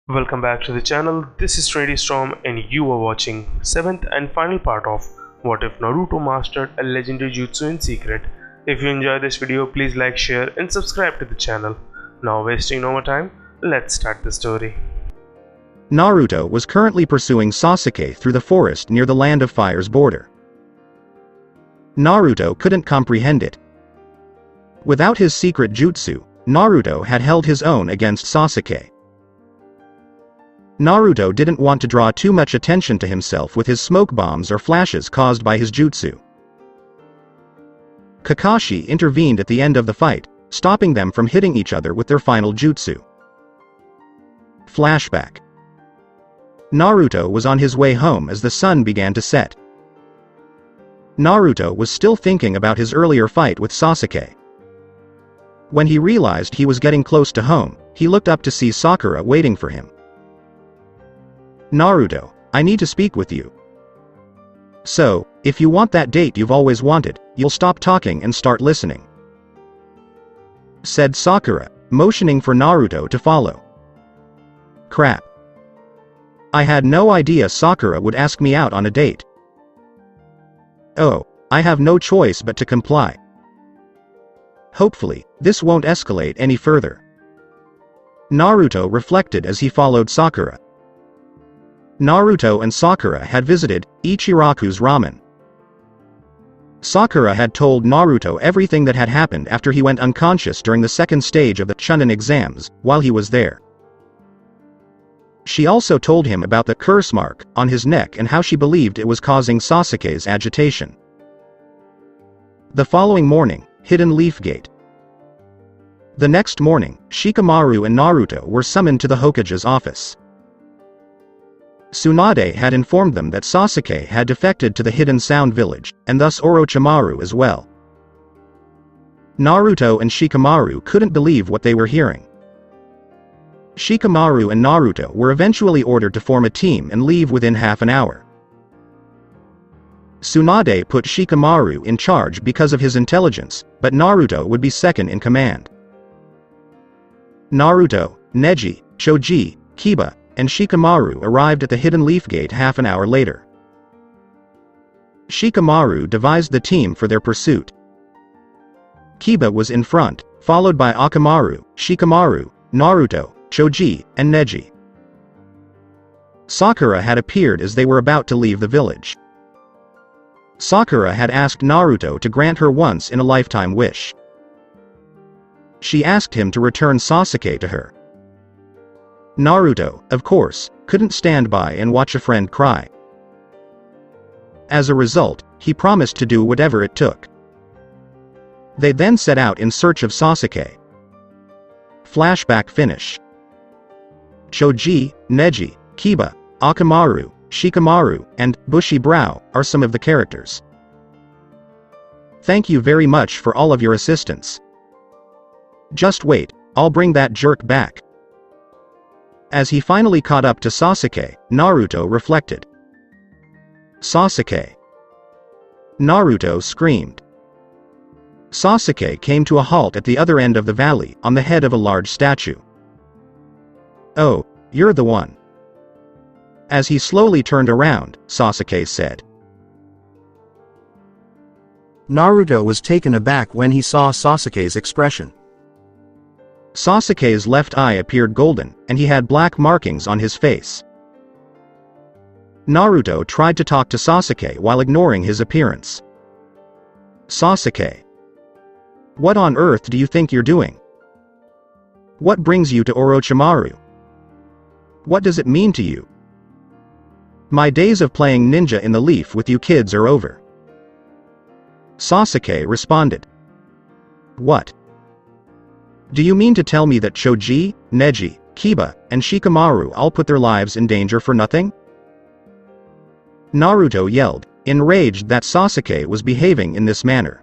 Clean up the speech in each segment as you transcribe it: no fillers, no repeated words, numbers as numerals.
Welcome back to the channel. This is Trinity Storm and you are watching 7th and final part of What If Naruto Mastered a Legendary Jutsu in Secret. If you enjoyed this video, please like, share and subscribe to the channel. Now wasting no more time, let's start the story. Naruto was currently pursuing Sasuke through the forest near the Land of Fire's border. Naruto couldn't comprehend it. Without his secret jutsu, Naruto had held his own against Sasuke. Naruto didn't want to draw too much attention to himself with his smoke bombs or flashes caused by his jutsu. Kakashi intervened at the end of the fight, stopping them from hitting each other with their final jutsu. Flashback. Naruto was on his way home as the sun began to set. Naruto was still thinking about his earlier fight with Sasuke. When he realized he was getting close to home, he looked up to see Sakura waiting for him. "Naruto, I need to speak with you. So, if you want that date you've always wanted, you'll stop talking and start listening," said Sakura, motioning for Naruto to follow. "Crap. I had no idea Sakura would ask me out on a date. Oh, I have no choice but to comply. Hopefully, this won't escalate any further." Naruto reflected as he followed Sakura. Naruto and Sakura had visited Ichiraku's ramen. Sakura had told Naruto everything that had happened after he went unconscious during the second stage of the Genin Exams, while he was there. She also told him about the curse mark on his neck and how she believed it was causing Sasuke's agitation. The following morning, Hidden Leaf Gate. The next morning, Shikamaru and Naruto were summoned to the Hokage's office. Tsunade had informed them that Sasuke had defected to the Hidden Sound Village, and thus Orochimaru as well. Naruto and Shikamaru couldn't believe what they were hearing. Shikamaru and Naruto were eventually ordered to form a team and leave within half an hour. Tsunade put Shikamaru in charge because of his intelligence, but Naruto would be second in command. Naruto, Neji, Choji, Kiba, and Shikamaru arrived at the Hidden Leaf Gate half an hour later. Shikamaru devised the team for their pursuit. Kiba was in front, followed by Akamaru, Shikamaru, Naruto, Choji, and Neji. Sakura had appeared as they were about to leave the village. Sakura had asked Naruto to grant her once-in-a-lifetime wish. She asked him to return Sasuke to her. Naruto, of course, couldn't stand by and watch a friend cry. As a result, he promised to do whatever it took. They then set out in search of Sasuke. Flashback finish. Choji, Neji, Kiba, Akamaru, Shikamaru, and Bushy Brow are some of the characters. Thank you very much for all of your assistance. Just wait, I'll bring that jerk back. As he finally caught up to Sasuke, Naruto reflected. Sasuke. Naruto screamed. Sasuke came to a halt at the other end of the valley, on the head of a large statue. "Oh, you're the one." As he slowly turned around, Sasuke said. Naruto was taken aback when he saw Sasuke's expression. Sasuke's left eye appeared golden, and he had black markings on his face. Naruto tried to talk to Sasuke while ignoring his appearance. "Sasuke. What on earth do you think you're doing? What brings you to Orochimaru? What does it mean to you? My days of playing ninja in the leaf with you kids are over." Sasuke responded. "What? Do you mean to tell me that Choji, Neji, Kiba, and Shikamaru all put their lives in danger for nothing?" Naruto yelled, enraged that Sasuke was behaving in this manner.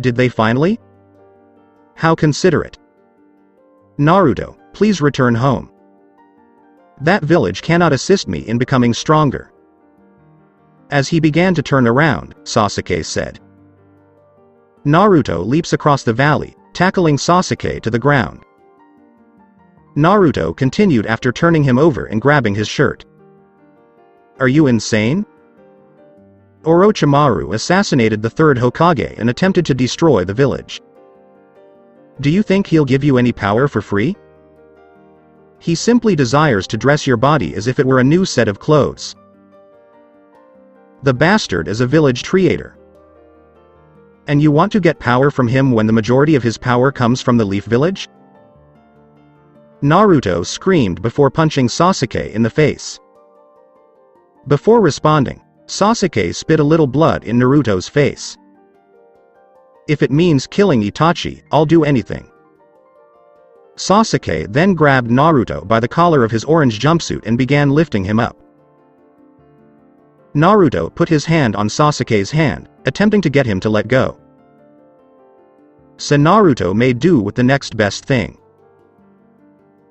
"Did they finally? How considerate. Naruto, please return home. That village cannot assist me in becoming stronger." As he began to turn around, Sasuke said. Naruto leaps across the valley, tackling Sasuke to the ground. Naruto continued after turning him over and grabbing his shirt. Are you insane? Orochimaru assassinated the third Hokage and attempted to destroy the village. Do you think he'll give you any power for free? He simply desires to dress your body as if it were a new set of clothes. The bastard is a village creator. And you want to get power from him when the majority of his power comes from the Leaf Village? Naruto screamed before punching Sasuke in the face. Before responding, Sasuke spit a little blood in Naruto's face. If it means killing Itachi, I'll do anything. Sasuke then grabbed Naruto by the collar of his orange jumpsuit and began lifting him up. Naruto put his hand on Sasuke's hand, attempting to get him to let go. So Naruto made do with the next best thing.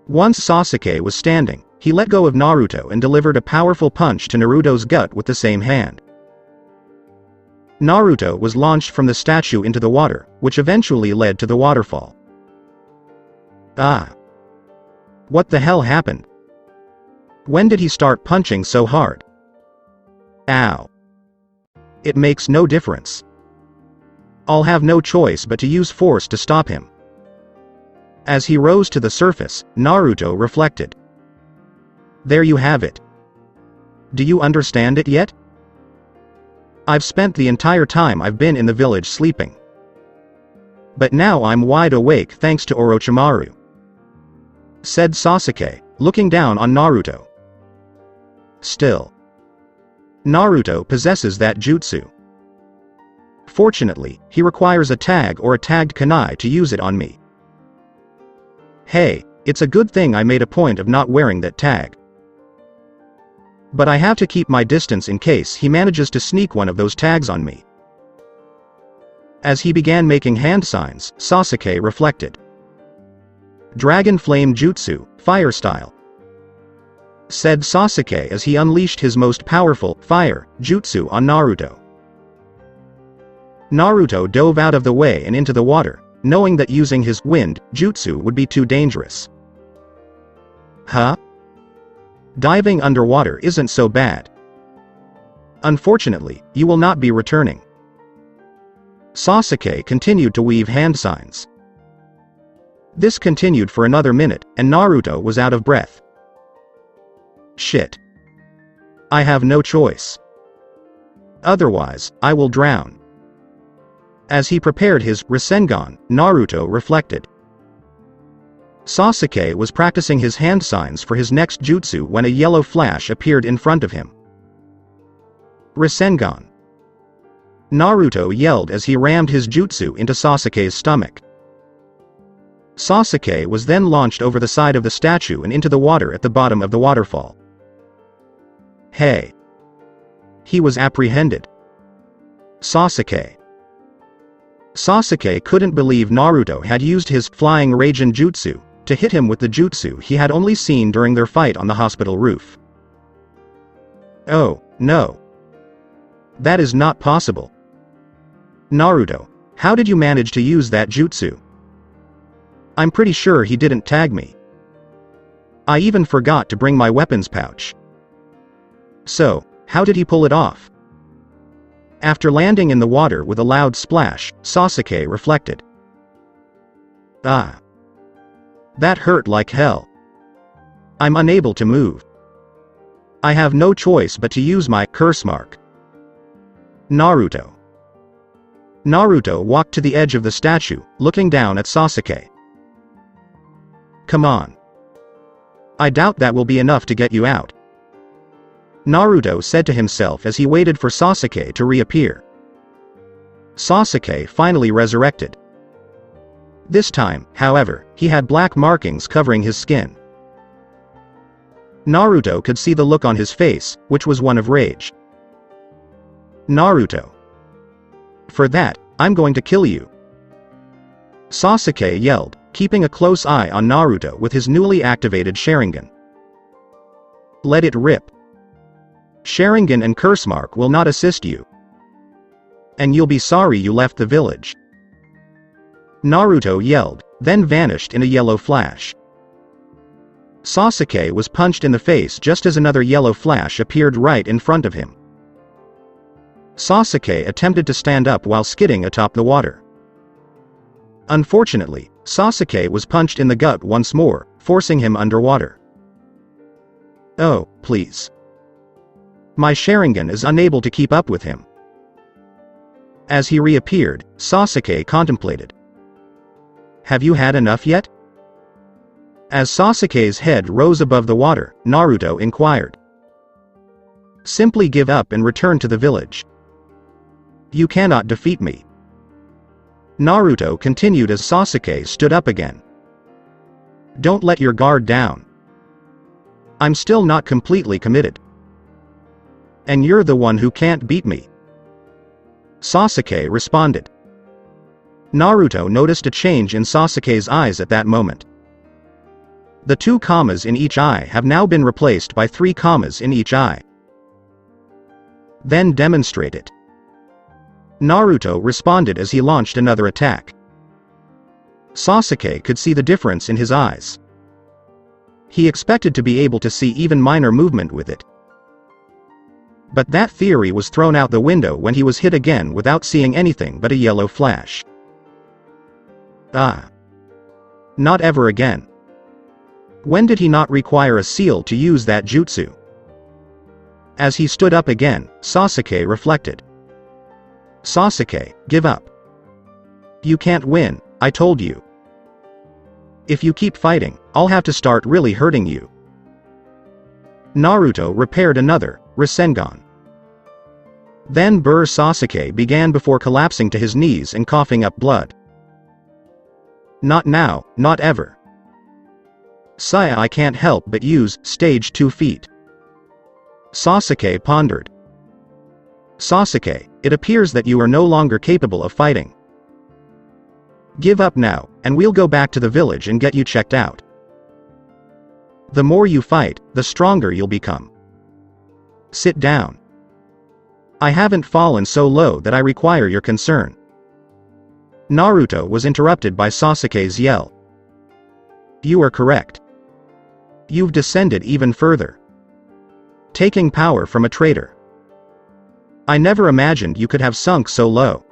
Once Sasuke was standing, he let go of Naruto and delivered a powerful punch to Naruto's gut with the same hand. Naruto was launched from the statue into the water, which eventually led to the waterfall. Ah! What the hell happened? When did he start punching so hard? Ow! It makes no difference. I'll have no choice but to use force to stop him. As he rose to the surface, Naruto reflected. There you have it. Do you understand it yet? I've spent the entire time I've been in the village sleeping. But now I'm wide awake thanks to Orochimaru, said Sasuke, looking down on Naruto. Still, Naruto possesses that jutsu. Fortunately, he requires a tag or a tagged kunai to use it on me. Hey, it's a good thing I made a point of not wearing that tag. But I have to keep my distance in case he manages to sneak one of those tags on me. As he began making hand signs, Sasuke reflected. Dragon Flame Jutsu, Fire Style, said Sasuke as he unleashed his most powerful, fire, jutsu on Naruto. Naruto dove out of the way and into the water, knowing that using his wind jutsu would be too dangerous. Huh? Diving underwater isn't so bad. Unfortunately, you will not be returning. Sasuke continued to weave hand signs. This continued for another minute, and Naruto was out of breath. Shit. I have no choice. Otherwise, I will drown. As he prepared his Rasengan, Naruto reflected. Sasuke was practicing his hand signs for his next jutsu when a yellow flash appeared in front of him. Rasengan. Naruto yelled as he rammed his jutsu into Sasuke's stomach. Sasuke was then launched over the side of the statue and into the water at the bottom of the waterfall. Hey! He was apprehended. Sasuke. Sasuke couldn't believe Naruto had used his Flying Raijin Jutsu to hit him with the jutsu he had only seen during their fight on the hospital roof. Oh, no. That is not possible. Naruto, how did you manage to use that jutsu? I'm pretty sure he didn't tag me. I even forgot to bring my weapons pouch. So, how did he pull it off? After landing in the water with a loud splash, Sasuke reflected. Ah. That hurt like hell. I'm unable to move. I have no choice but to use my curse mark. Naruto. Naruto walked to the edge of the statue, looking down at Sasuke. Come on. I doubt that will be enough to get you out, Naruto said to himself as he waited for Sasuke to reappear. Sasuke finally resurrected. This time, however, he had black markings covering his skin. Naruto could see the look on his face, which was one of rage. Naruto. For that, I'm going to kill you, Sasuke yelled, keeping a close eye on Naruto with his newly activated Sharingan. Let it rip. Sharingan and Curse Mark will not assist you. And you'll be sorry you left the village. Naruto yelled, then vanished in a yellow flash. Sasuke was punched in the face just as another yellow flash appeared right in front of him. Sasuke attempted to stand up while skidding atop the water. Unfortunately, Sasuke was punched in the gut once more, forcing him underwater. Oh, please. My Sharingan is unable to keep up with him. As he reappeared, Sasuke contemplated. Have you had enough yet? As Sasuke's head rose above the water, Naruto inquired. Simply give up and return to the village. You cannot defeat me. Naruto continued as Sasuke stood up again. Don't let your guard down. I'm still not completely committed. And you're the one who can't beat me. Sasuke responded. Naruto noticed a change in Sasuke's eyes at that moment. The 2 commas in each eye have now been replaced by 3 commas in each eye. Then demonstrate it. Naruto responded as he launched another attack. Sasuke could see the difference in his eyes. He expected to be able to see even minor movement with it. But that theory was thrown out the window when he was hit again without seeing anything but a yellow flash. Ah. Not ever again. When did he not require a seal to use that jutsu? As he stood up again, Sasuke reflected. Sasuke, give up. You can't win, I told you. If you keep fighting, I'll have to start really hurting you. Naruto repaired another Rasengan. Then Sasuke began before collapsing to his knees and coughing up blood. Not now, not ever. Saya, I can't help but use stage 2 feet. Sasuke pondered. Sasuke, it appears that you are no longer capable of fighting. Give up now, and we'll go back to the village and get you checked out. The more you fight, the stronger you'll become. Sit down. I haven't fallen so low that I require your concern. Naruto was interrupted by Sasuke's yell. You are correct. You've descended even further. Taking power from a traitor. I never imagined you could have sunk so low.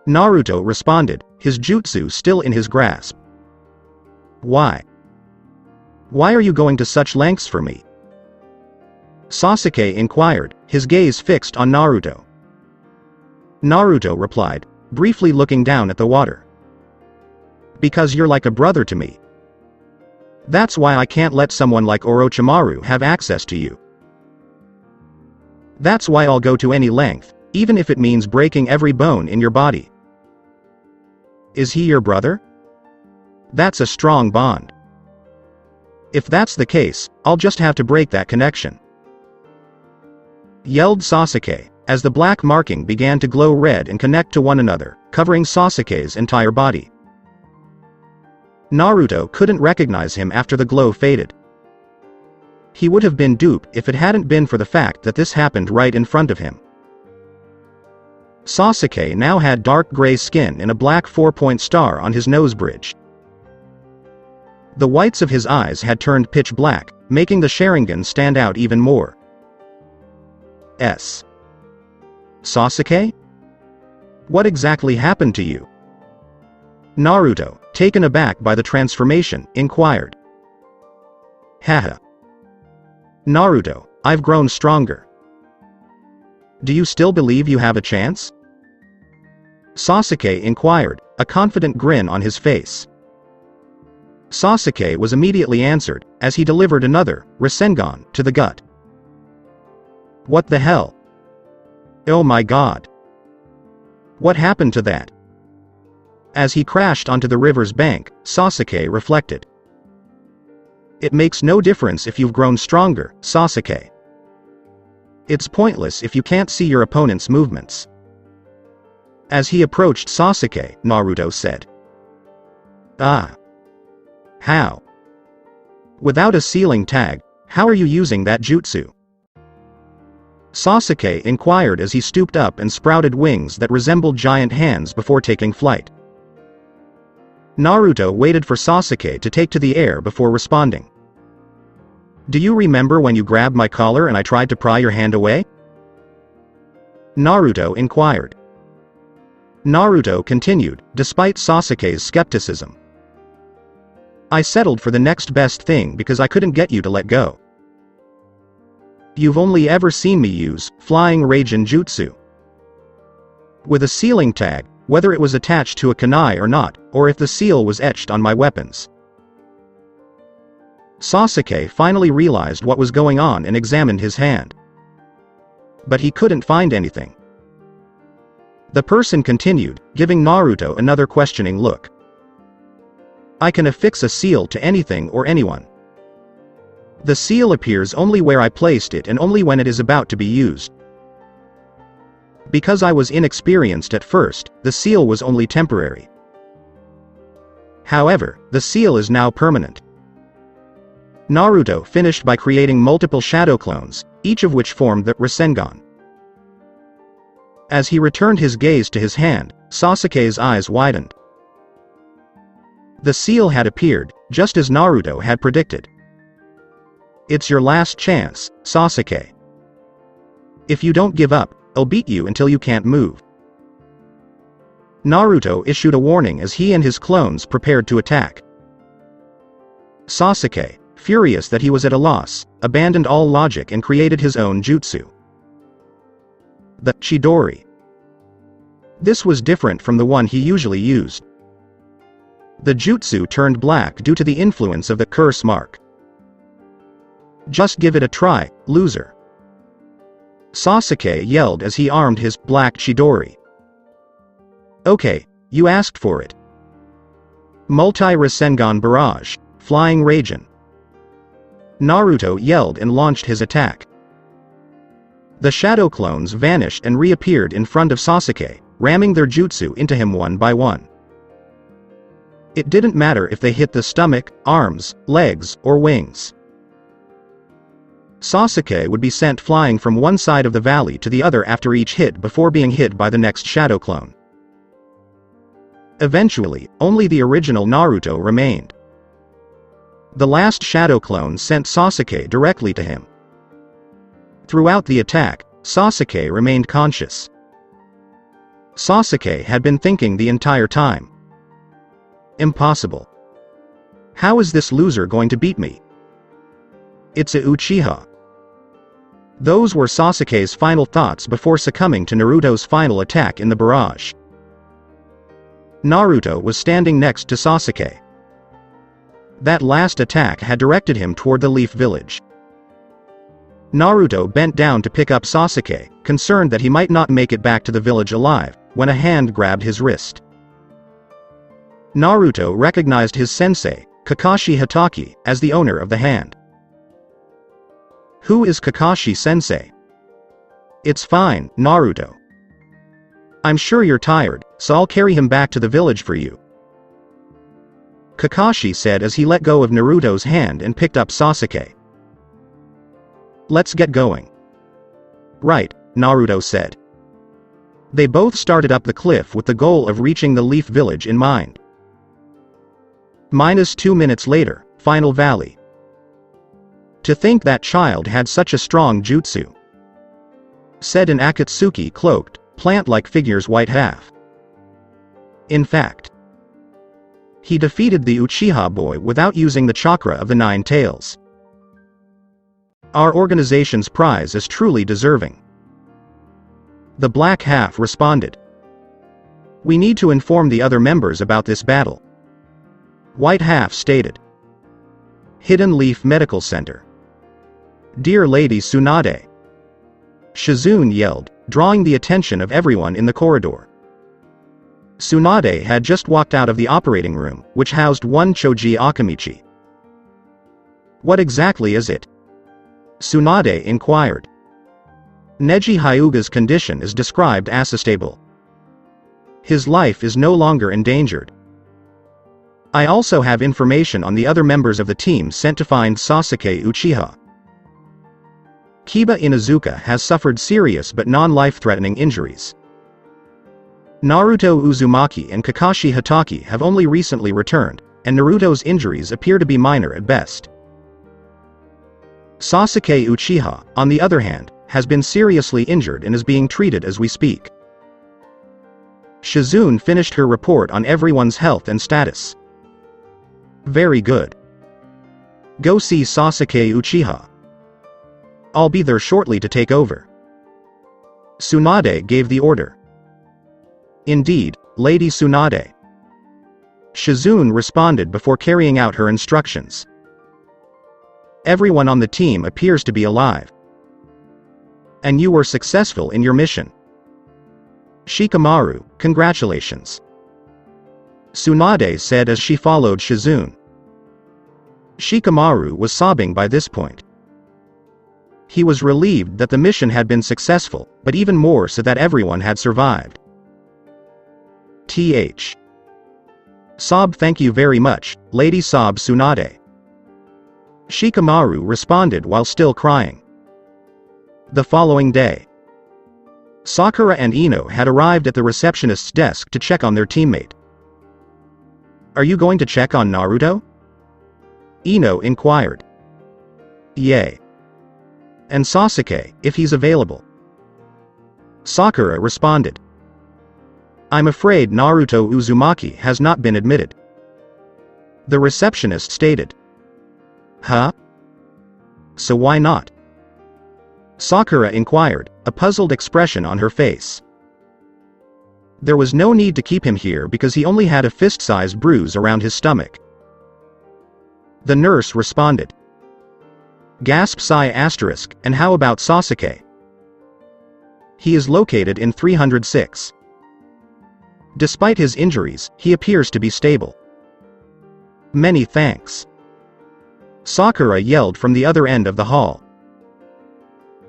Naruto responded, his jutsu still in his grasp. Why? Why are you going to such lengths for me? Sasuke inquired, his gaze fixed on Naruto. Naruto replied, briefly looking down at the water. Because you're like a brother to me. That's why I can't let someone like Orochimaru have access to you. That's why I'll go to any length, even if it means breaking every bone in your body. Is he your brother? That's a strong bond. If that's the case, I'll just have to break that connection. Yelled Sasuke, as the black marking began to glow red and connect to one another, covering Sasuke's entire body. Naruto couldn't recognize him after the glow faded. He would have been duped if it hadn't been for the fact that this happened right in front of him. Sasuke now had dark gray skin and a black 4-point star on his nose bridge. The whites of his eyes had turned pitch black, making the Sharingan stand out even more. Sasuke? What exactly happened to you? Naruto, taken aback by the transformation, inquired. Haha. Naruto, I've grown stronger. Do you still believe you have a chance? Sasuke inquired, a confident grin on his face. Sasuke was immediately answered, as he delivered another Rasengan to the gut. What the hell? Oh my god. What happened to that? As he crashed onto the river's bank, Sasuke reflected. It makes no difference if you've grown stronger, Sasuke. It's pointless if you can't see your opponent's movements. As he approached Sasuke, Naruto said. Ah. How? Without a ceiling tag, how are you using that jutsu? Sasuke inquired as he stooped up and sprouted wings that resembled giant hands before taking flight. Naruto waited for Sasuke to take to the air before responding. Do you remember when you grabbed my collar and I tried to pry your hand away? Naruto inquired. Naruto continued, despite Sasuke's skepticism. I settled for the next best thing because I couldn't get you to let go. You've only ever seen me use Flying Raijin Jutsu. With a sealing tag, whether it was attached to a kunai or not, or if the seal was etched on my weapons. Sasuke finally realized what was going on and examined his hand. But he couldn't find anything. The person continued, giving Naruto another questioning look. I can affix a seal to anything or anyone. The seal appears only where I placed it and only when it is about to be used. Because I was inexperienced at first, the seal was only temporary. However, the seal is now permanent. Naruto finished by creating multiple shadow clones, each of which formed the Rasengan. As he returned his gaze to his hand, Sasuke's eyes widened. The seal had appeared, just as Naruto had predicted. It's your last chance, Sasuke. If you don't give up, I'll beat you until you can't move. Naruto issued a warning as he and his clones prepared to attack. Sasuke, furious that he was at a loss, abandoned all logic and created his own jutsu. The Chidori. This was different from the one he usually used. The jutsu turned black due to the influence of the curse mark. Just give it a try, loser. Sasuke yelled as he armed his black Chidori. Okay, you asked for it. Multi-Rasengan Barrage, Flying Raijin. Naruto yelled and launched his attack. The shadow clones vanished and reappeared in front of Sasuke, ramming their jutsu into him one by one. It didn't matter if they hit the stomach, arms, legs, or wings. Sasuke would be sent flying from one side of the valley to the other after each hit before being hit by the next shadow clone. Eventually, only the original Naruto remained. The last shadow clone sent Sasuke directly to him. Throughout the attack, Sasuke remained conscious. Sasuke had been thinking the entire time. Impossible. How is this loser going to beat me? It's a Uchiha. Those were Sasuke's final thoughts before succumbing to Naruto's final attack in the barrage. Naruto was standing next to Sasuke. That last attack had directed him toward the Leaf Village. Naruto bent down to pick up Sasuke, concerned that he might not make it back to the village alive, when a hand grabbed his wrist. Naruto recognized his sensei, Kakashi Hatake, as the owner of the hand. Who is Kakashi-sensei? It's fine, Naruto. I'm sure you're tired, so I'll carry him back to the village for you. Kakashi said as he let go of Naruto's hand and picked up Sasuke. Let's get going. Right, Naruto said. They both started up the cliff with the goal of reaching the Leaf Village in mind. -2 minutes later, Final Valley. To think that child had such a strong jutsu, said an Akatsuki cloaked, plant-like figure's white half. In fact, he defeated the Uchiha boy without using the chakra of the 9 tails. Our organization's prize is truly deserving. The black half responded. We need to inform the other members about this battle. White half stated. Hidden Leaf Medical Center. Dear Lady Tsunade. Shizune yelled, drawing the attention of everyone in the corridor. Tsunade had just walked out of the operating room, which housed one Choji Akamichi. What exactly is it? Tsunade inquired. Neji Hyuga's condition is described as stable. His life is no longer endangered. I also have information on the other members of the team sent to find Sasuke Uchiha. Kiba Inuzuka has suffered serious but non-life-threatening injuries. Naruto Uzumaki and Kakashi Hatake have only recently returned, and Naruto's injuries appear to be minor at best. Sasuke Uchiha, on the other hand, has been seriously injured and is being treated as we speak. Shizune finished her report on everyone's health and status. Very good. Go see Sasuke Uchiha. I'll be there shortly to take over. Tsunade gave the order. Indeed, Lady Tsunade. Shizune responded before carrying out her instructions. Everyone on the team appears to be alive. And you were successful in your mission. Shikamaru, congratulations. Tsunade said as she followed Shizune. Shikamaru was sobbing by this point. He was relieved that the mission had been successful, but even more so that everyone had survived. Sob, thank you very much, Lady Sob Tsunade. Shikamaru responded while still crying. The following day, Sakura and Ino had arrived at the receptionist's desk to check on their teammate. Are you going to check on Naruto? Ino inquired. Yay. And Sasuke, if he's available. Sakura responded. I'm afraid Naruto Uzumaki has not been admitted. The receptionist stated. Huh? So why not? Sakura inquired, a puzzled expression on her face. There was no need to keep him here because he only had a fist-sized bruise around his stomach. The nurse responded. Gasp sigh asterisk, and how about Sasuke? He is located in 306. Despite his injuries, he appears to be stable. Many thanks. Sakura yelled from the other end of the hall.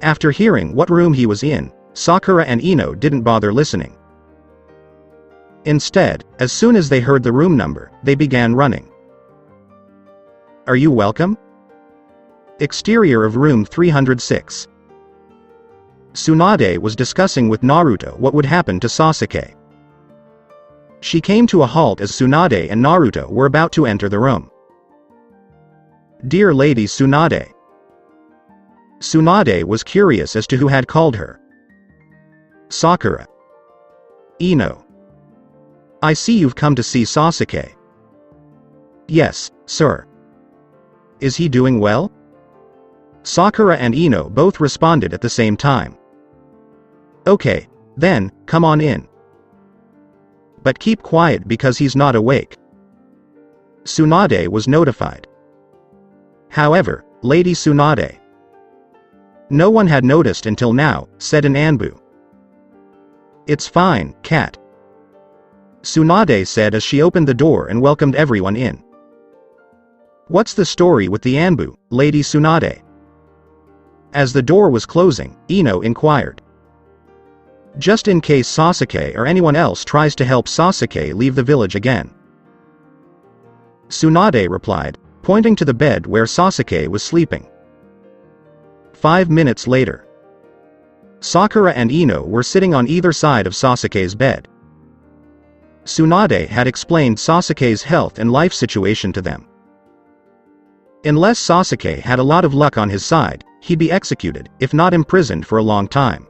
After hearing what room he was in, Sakura and Ino didn't bother listening. Instead, as soon as they heard the room number, they began running. Are you welcome? Exterior of room 306. Tsunade was discussing with Naruto what would happen to Sasuke. She came to a halt as Tsunade and Naruto were about to enter the room. Dear Lady Tsunade. Tsunade was curious as to who had called her. Sakura. Ino. I see you've come to see Sasuke. Yes, sir. Is he doing well? Sakura and Ino both responded at the same time. Okay, then, come on in. But keep quiet because he's not awake. Tsunade was notified. However, Lady Tsunade. No one had noticed until now, said an Anbu. It's fine, cat. Tsunade said as she opened the door and welcomed everyone in. What's the story with the Anbu, Lady Tsunade? As the door was closing, Ino inquired. Just in case Sasuke or anyone else tries to help Sasuke leave the village again. Tsunade replied, pointing to the bed where Sasuke was sleeping. 5 minutes later, Sakura and Ino were sitting on either side of Sasuke's bed. Tsunade had explained Sasuke's health and life situation to them. Unless Sasuke had a lot of luck on his side, he'd be executed, if not imprisoned for a long time.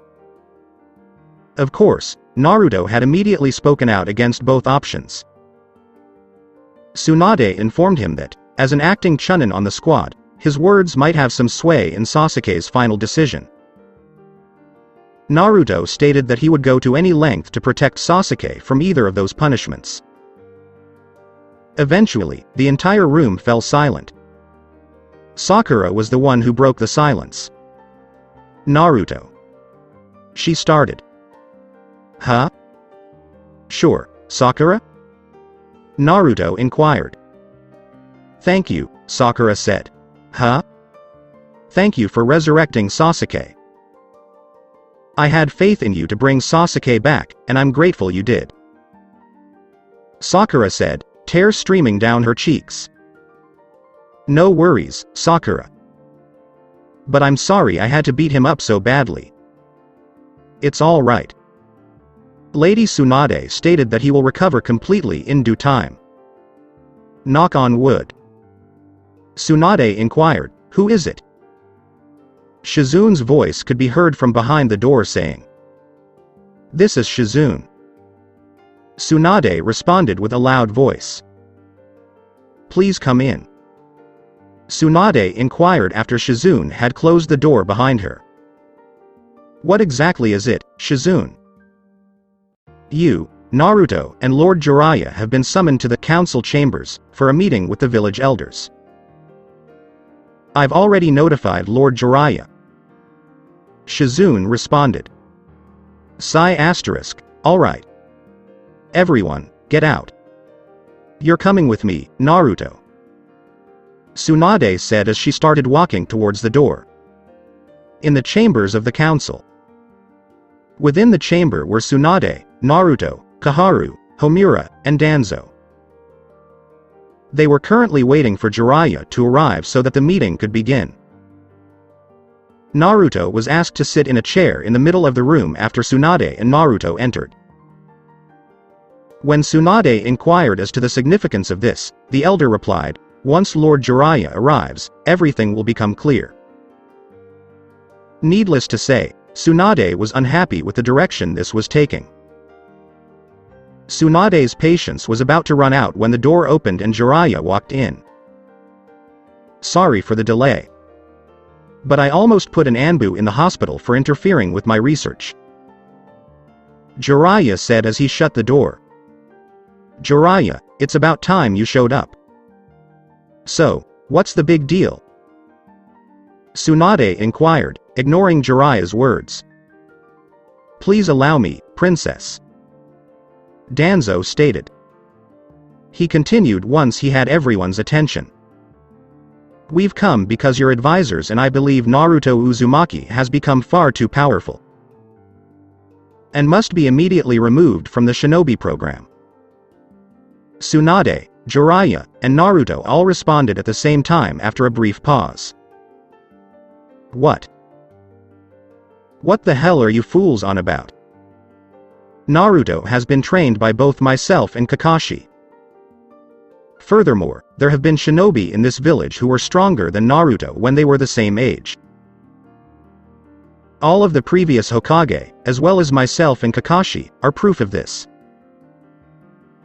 Of course, Naruto had immediately spoken out against both options. Tsunade informed him that, as an acting chunin on the squad, his words might have some sway in Sasuke's final decision. Naruto stated that he would go to any length to protect Sasuke from either of those punishments. Eventually, the entire room fell silent. Sakura was the one who broke the silence. Naruto. She started. Huh? Sure, Sakura? Naruto inquired. Thank you, Sakura said. Huh? Thank you for resurrecting Sasuke. I had faith in you to bring Sasuke back, and I'm grateful you did. Sakura said, tears streaming down her cheeks. No worries, Sakura. But I'm sorry I had to beat him up so badly. It's all right. Lady Tsunade stated that he will recover completely in due time. Knock on wood. Tsunade inquired, who is it? Shizun's voice could be heard from behind the door saying, "This is Shizun." Tsunade responded with a loud voice. "Please come in." Tsunade inquired after Shizun had closed the door behind her. "What exactly is it, Shizun?" "You, Naruto, and Lord Jiraiya have been summoned to the council chambers for a meeting with the village elders. I've already notified Lord Jiraiya." Shizun responded. Alright. Everyone, get out. You're coming with me, Naruto. Tsunade said as she started walking towards the door. In the chambers of the council. Within the chamber were Tsunade, Naruto, Kaharu, Homura, and Danzo. They were currently waiting for Jiraiya to arrive so that the meeting could begin. Naruto was asked to sit in a chair in the middle of the room after Tsunade and Naruto entered. When Tsunade inquired as to the significance of this, the elder replied, "Once Lord Jiraiya arrives, everything will become clear." Needless to say, Tsunade was unhappy with the direction this was taking. Tsunade's patience was about to run out when the door opened and Jiraiya walked in. "Sorry for the delay. But I almost put an Anbu in the hospital for interfering with my research," Jiraiya said as he shut the door. "Jiraiya, it's about time you showed up. So, what's the big deal?" Tsunade inquired, ignoring Jiraiya's words. "Please allow me, Princess," Danzo stated. He continued once he had everyone's attention. "We've come because your advisors and I believe Naruto Uzumaki has become far too powerful and must be immediately removed from the shinobi program." Tsunade, Jiraiya, and Naruto all responded at the same time after a brief pause. "What? What the hell are you fools on about? Naruto has been trained by both myself and Kakashi. Furthermore, there have been shinobi in this village who were stronger than Naruto when they were the same age. All of the previous Hokage, as well as myself and Kakashi, are proof of this."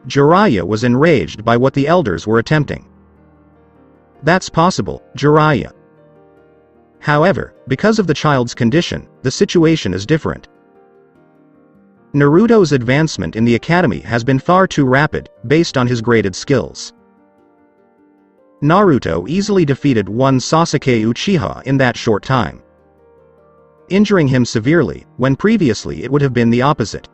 Jiraiya was enraged by what the elders were attempting. "That's possible, Jiraiya. However, because of the child's condition, the situation is different. Naruto's advancement in the academy has been far too rapid, based on his graded skills. Naruto easily defeated one Sasuke Uchiha in that short time, injuring him severely, when previously it would have been the opposite.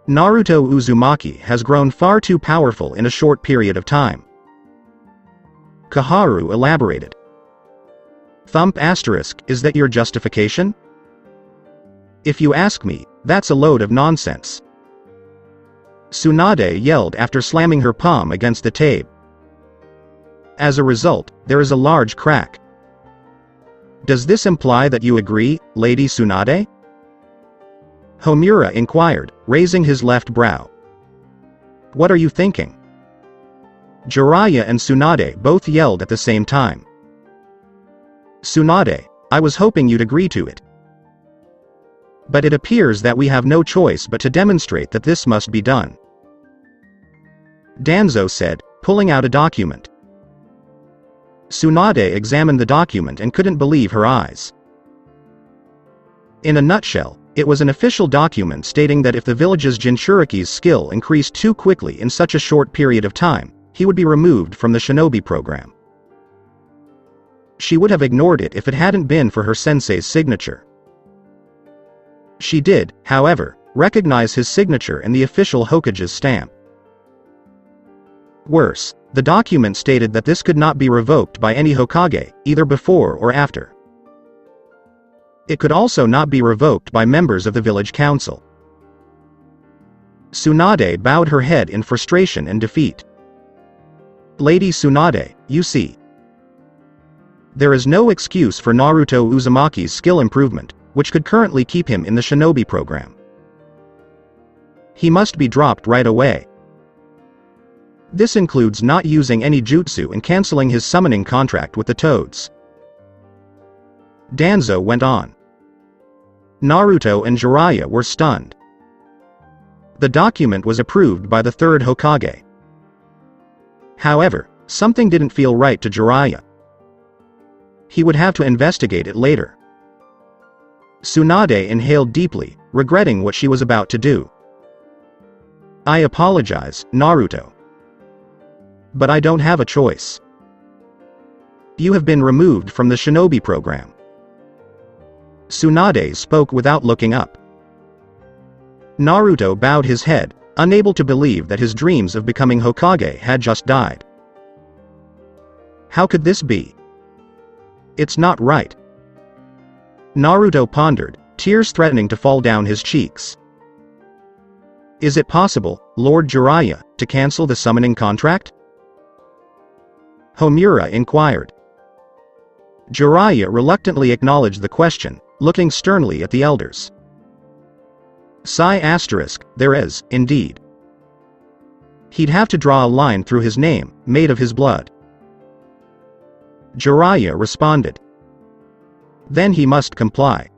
Naruto Uzumaki has grown far too powerful in a short period of time." Kaharu elaborated. Is that your justification? If you ask me, that's a load of nonsense," Tsunade yelled after slamming her palm against the table. As a result, there is a large crack. "Does this imply that you agree, Lady Tsunade?" Homura inquired, raising his left brow. "What are you thinking?" Jiraiya and Tsunade both yelled at the same time. "Tsunade, I was hoping you'd agree to it. But it appears that we have no choice but to demonstrate that this must be done," Danzo said, pulling out a document. Tsunade examined the document and couldn't believe her eyes. In a nutshell, it was an official document stating that if the village's Jinchuriki's skill increased too quickly in such a short period of time, he would be removed from the shinobi program. She would have ignored it if it hadn't been for her sensei's signature. She did, however, recognize his signature and the official Hokage's stamp. Worse, the document stated that this could not be revoked by any Hokage, either before or after. It could also not be revoked by members of the village council. Tsunade bowed her head in frustration and defeat. "Lady Tsunade, you see. There is no excuse for Naruto Uzumaki's skill improvement, which could currently keep him in the shinobi program. He must be dropped right away. This includes not using any jutsu and canceling his summoning contract with the Toads." Danzo went on. Naruto and Jiraiya were stunned. The document was approved by the third Hokage. However, something didn't feel right to Jiraiya. He would have to investigate it later. Tsunade inhaled deeply, regretting what she was about to do. I apologize, Naruto. But I don't have a choice. You have been removed from the shinobi program. Tsunade spoke without looking up. Naruto bowed his head, unable to believe that his dreams of becoming Hokage had just died. How could this be? It's not right. Naruto pondered, tears threatening to fall down his cheeks. Is it possible, Lord Jiraiya, to cancel the summoning contract? Homura inquired. Jiraiya reluctantly acknowledged the question, looking sternly at the elders. There is, indeed. He'd have to draw a line through his name, made of his blood. Jiraiya responded. Then he must comply.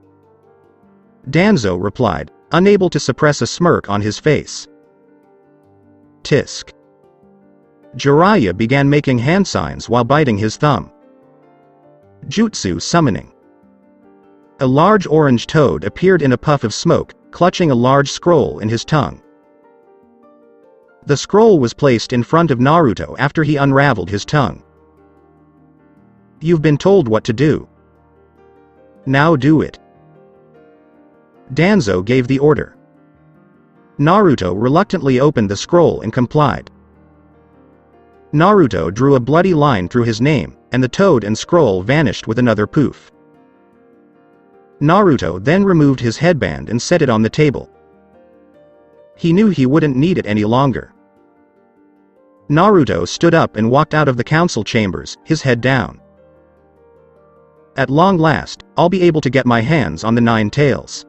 Danzo replied, unable to suppress a smirk on his face. Tisk. Jiraiya began making hand signs while biting his thumb. Jutsu summoning. A large orange toad appeared in a puff of smoke, clutching a large scroll in his tongue. The scroll was placed in front of Naruto after he unraveled his tongue. You've been told what to do. Now do it. Danzo gave the order. Naruto reluctantly opened the scroll and complied. Naruto drew a bloody line through his name, and the toad and scroll vanished with another poof. Naruto then removed his headband and set it on the table. He knew he wouldn't need it any longer. Naruto stood up and walked out of the council chambers, his head down. At long last, I'll be able to get my hands on the 9 tails.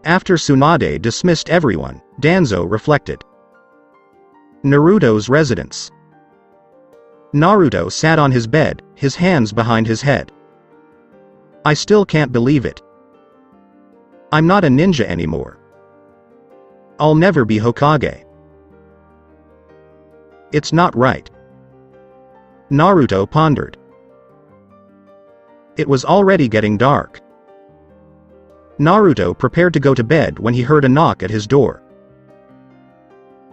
After Tsunade dismissed everyone, Danzo reflected. Naruto's residence. Naruto sat on his bed, his hands behind his head. I still can't believe it. I'm not a ninja anymore. I'll never be Hokage. It's not right. Naruto pondered. It was already getting dark. Naruto prepared to go to bed when he heard a knock at his door.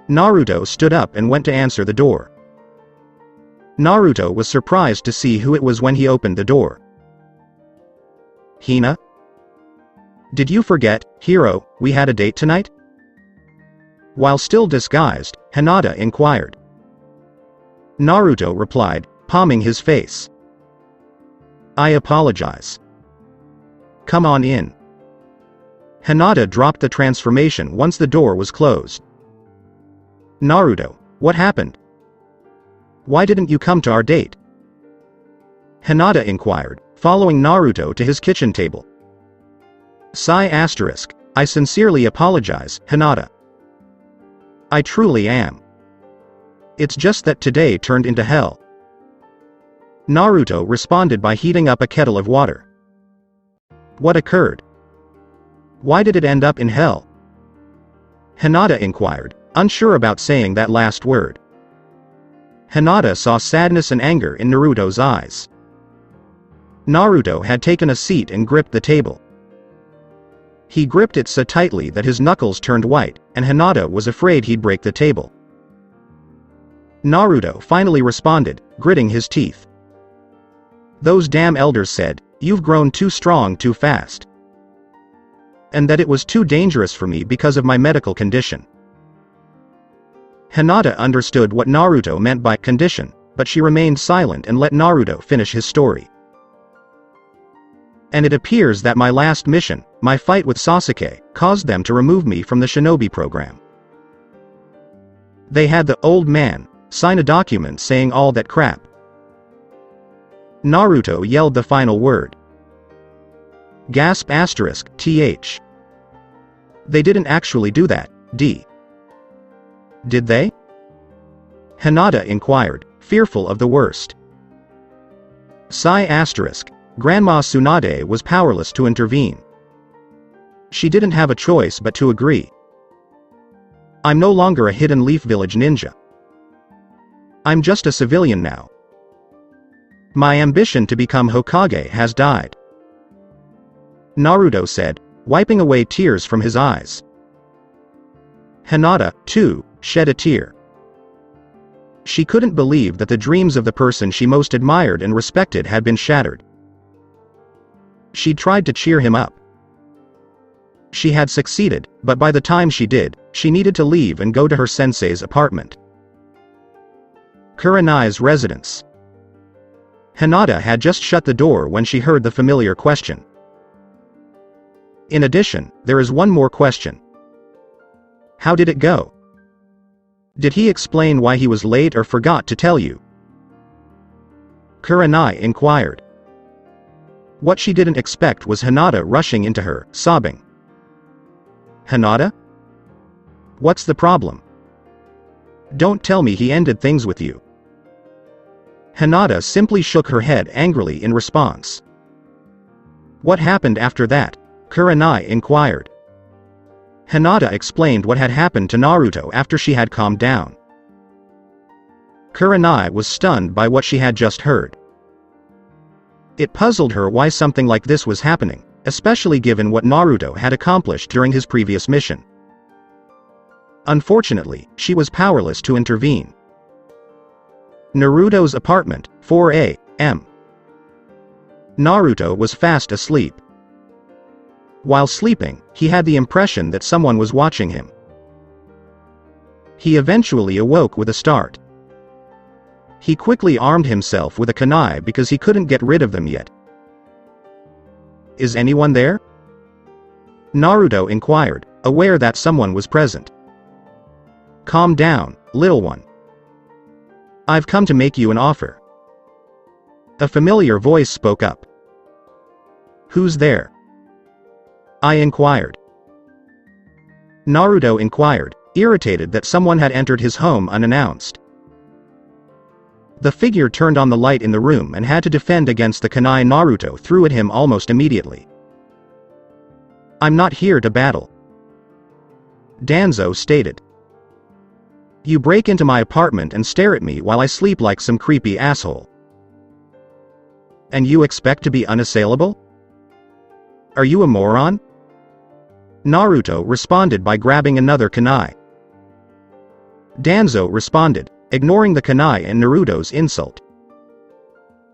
Naruto stood up and went to answer the door. Naruto was surprised to see who it was when he opened the door. Hina? Did you forget, hero, we had a date tonight? While still disguised, Hinata inquired. Naruto replied, palming his face. I apologize. Come on in. Hinata dropped the transformation once the door was closed. Naruto, what happened? Why didn't you come to our date? Hinata inquired, following Naruto to his kitchen table. I sincerely apologize, Hinata. I truly am. It's just that today turned into hell. Naruto responded by heating up a kettle of water. What occurred? Why did it end up in hell? Hinata inquired, unsure about saying that last word. Hinata saw sadness and anger in Naruto's eyes. Naruto had taken a seat and gripped the table. He gripped it so tightly that his knuckles turned white, and Hinata was afraid he'd break the table. Naruto finally responded, gritting his teeth. Those damn elders said, you've grown too strong too fast. And that it was too dangerous for me because of my medical condition. Hinata understood what Naruto meant by condition, but she remained silent and let Naruto finish his story. And it appears that my last mission, my fight with Sasuke, caused them to remove me from the shinobi program. They had the old man sign a document saying all that crap. Naruto yelled the final word. Gasp *, th. They didn't actually do that, Did they? Hinata inquired, fearful of the worst. Grandma Tsunade was powerless to intervene. She didn't have a choice but to agree. I'm no longer a Hidden Leaf Village ninja. I'm just a civilian now. My ambition to become Hokage has died, Naruto said, wiping away tears from his eyes. Hinata, too, shed a tear. She couldn't believe that the dreams of the person she most admired and respected had been shattered. She tried to cheer him up. She had succeeded, but by the time she did, she needed to leave and go to her sensei's apartment. Kurenai's residence. Hinata had just shut the door when she heard the familiar question. In addition, there is one more question. How did it go? Did he explain why he was late or forgot to tell you? Kurenai inquired. What she didn't expect was Hinata rushing into her, sobbing. Hinata? What's the problem? Don't tell me he ended things with you. Hinata simply shook her head angrily in response. What happened after that? Kurenai inquired. Hinata explained what had happened to Naruto after she had calmed down. Kurenai was stunned by what she had just heard. It puzzled her why something like this was happening, especially given what Naruto had accomplished during his previous mission. Unfortunately, she was powerless to intervene. Naruto's apartment, 4 a.m. Naruto was fast asleep. While sleeping, he had the impression that someone was watching him. He eventually awoke with a start. He quickly armed himself with a kunai because he couldn't get rid of them yet. Is anyone there? Naruto inquired, aware that someone was present. Calm down, little one. I've come to make you an offer. A familiar voice spoke up. Who's there? I inquired. Naruto inquired, irritated that someone had entered his home unannounced. The figure turned on the light in the room and had to defend against the kunai Naruto threw at him almost immediately. I'm not here to battle, Danzo stated. You break into my apartment and stare at me while I sleep like some creepy asshole. And you expect to be unassailable? Are you a moron? Naruto responded by grabbing another kunai. Danzo responded, ignoring the kunai and Naruto's insult.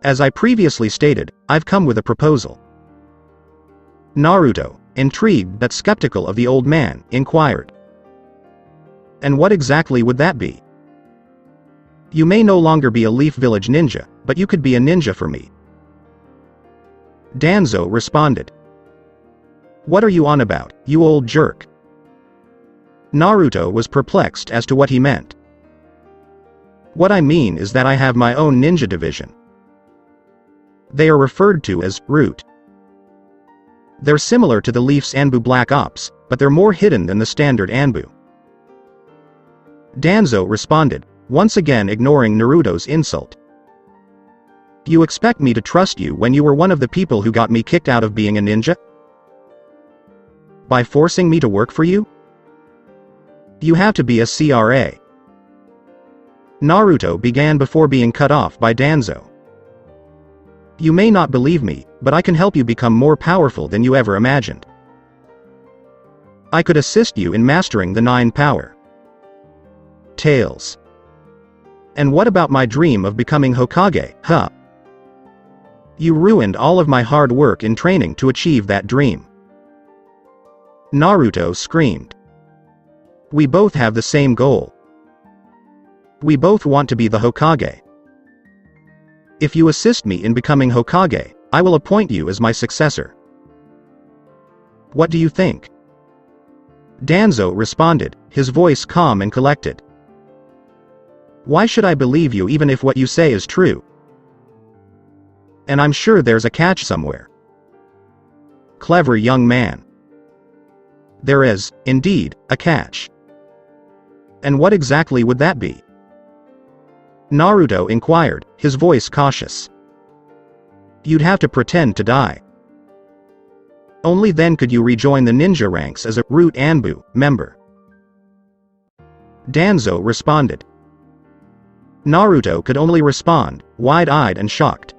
As I previously stated, I've come with a proposal. Naruto, intrigued but skeptical of the old man, inquired. And what exactly would that be? You may no longer be a Leaf Village ninja, but you could be a ninja for me. Danzo responded. What are you on about, you old jerk? Naruto was perplexed as to what he meant. What I mean is that I have my own ninja division. They are referred to as Root. They're similar to the Leaf's Anbu Black Ops, but they're more hidden than the standard Anbu. Danzo responded, once again ignoring Naruto's insult. You expect me to trust you when you were one of the people who got me kicked out of being a ninja? By forcing me to work for you? You have to be a CRA. Naruto began before being cut off by Danzo. You may not believe me, but I can help you become more powerful than you ever imagined. I could assist you in mastering the 9 power. Tails. And what about my dream of becoming Hokage, huh? You ruined all of my hard work in training to achieve that dream. Naruto screamed. We both have the same goal. We both want to be the Hokage. If you assist me in becoming Hokage, I will appoint you as my successor. What do you think? Danzo responded, his voice calm and collected. Why should I believe you even if what you say is true? And I'm sure there's a catch somewhere. Clever young man. There is, indeed, a catch. And what exactly would that be? Naruto inquired, his voice cautious. You'd have to pretend to die. Only then could you rejoin the ninja ranks as a Root Anbu member. Danzo responded. Naruto could only respond, wide-eyed and shocked.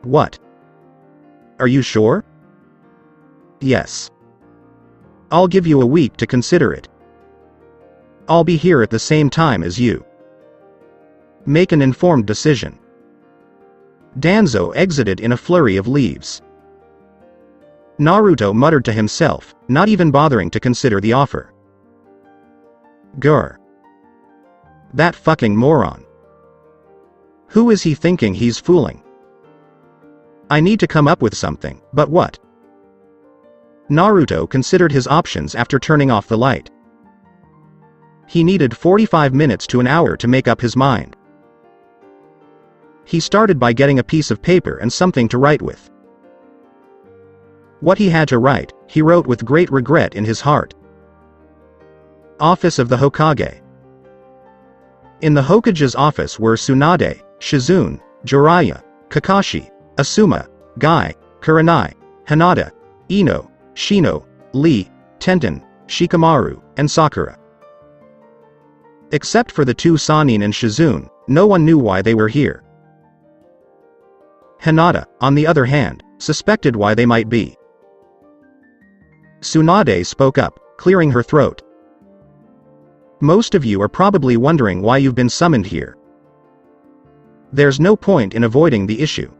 What? Are you sure? Yes. I'll give you a week to consider it. I'll be here at the same time as you. Make an informed decision. Danzo exited in a flurry of leaves. Naruto muttered to himself, not even bothering to consider the offer. Grr. That fucking moron. Who is he thinking he's fooling? I need to come up with something, but what? Naruto considered his options after turning off the light. He needed 45 minutes to an hour to make up his mind. He started by getting a piece of paper and something to write with. What he had to write, he wrote with great regret in his heart. Office of the Hokage. In the Hokage's office were Tsunade, Shizune, Jiraiya, Kakashi, Asuma, Guy, Kurenai, Hinata, Ino, Shino, Lee, Tenten, Shikamaru, and Sakura. Except for the two Sannin and Shizune, no one knew why they were here. Hinata, on the other hand, suspected why they might be. Tsunade spoke up, clearing her throat. Most of you are probably wondering why you've been summoned here. There's no point in avoiding the issue.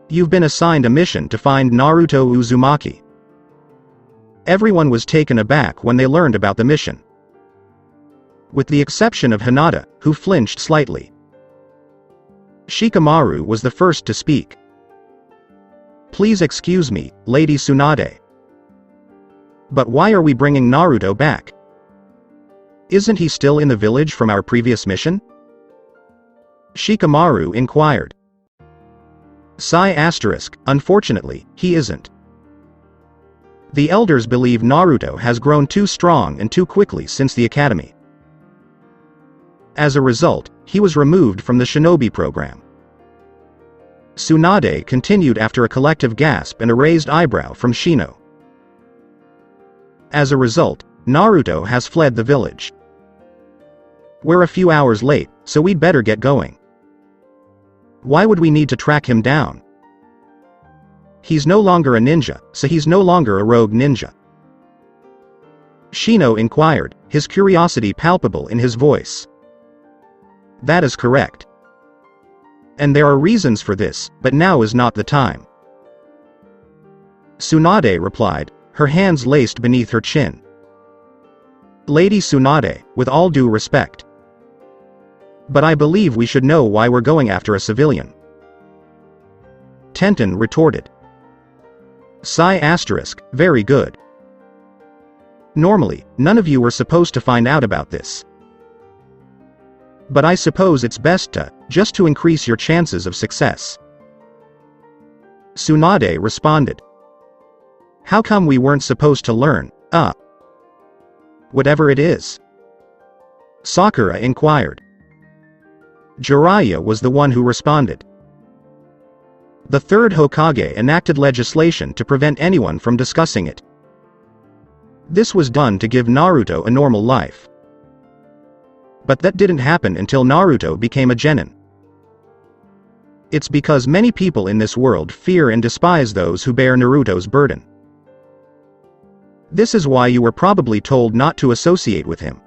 You've been assigned a mission to find Naruto Uzumaki. Everyone was taken aback when they learned about the mission. With the exception of Hinata, who flinched slightly. Shikamaru was the first to speak. Please excuse me, Lady Tsunade. But why are we bringing Naruto back? Isn't he still in the village from our previous mission? Shikamaru inquired. Unfortunately, he isn't. The elders believe Naruto has grown too strong and too quickly since the academy. As a result, he was removed from the shinobi program. Tsunade continued after a collective gasp and a raised eyebrow from Shino. As a result, Naruto has fled the village. We're a few hours late, so we'd better get going. Why would we need to track him down? He's no longer a ninja, so he's no longer a rogue ninja. Shino inquired, his curiosity palpable in his voice. That is correct. And there are reasons for this, but now is not the time. Tsunade replied, her hands laced beneath her chin. Lady Tsunade, with all due respect. But I believe we should know why we're going after a civilian. Tenten retorted. Very good. Normally, none of you were supposed to find out about this. But I suppose it's best just to increase your chances of success. Tsunade responded. How come we weren't supposed to learn, whatever it is? Sakura inquired. Jiraiya was the one who responded. The third Hokage enacted legislation to prevent anyone from discussing it. This was done to give Naruto a normal life. But that didn't happen until Naruto became a genin. It's because many people in this world fear and despise those who bear Naruto's burden. This is why you were probably told not to associate with him.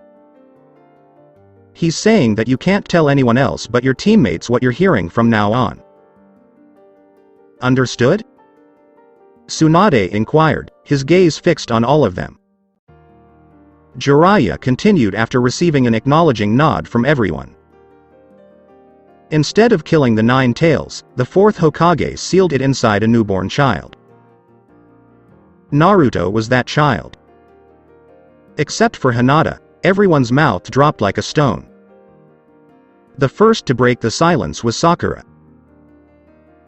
He's saying that you can't tell anyone else but your teammates what you're hearing from now on. Understood? Tsunade inquired, his gaze fixed on all of them. Jiraiya continued after receiving an acknowledging nod from everyone. Instead of killing the Nine Tails, the fourth Hokage sealed it inside a newborn child. Naruto was that child. Except for Hinata, everyone's mouth dropped like a stone. The first to break the silence was Sakura.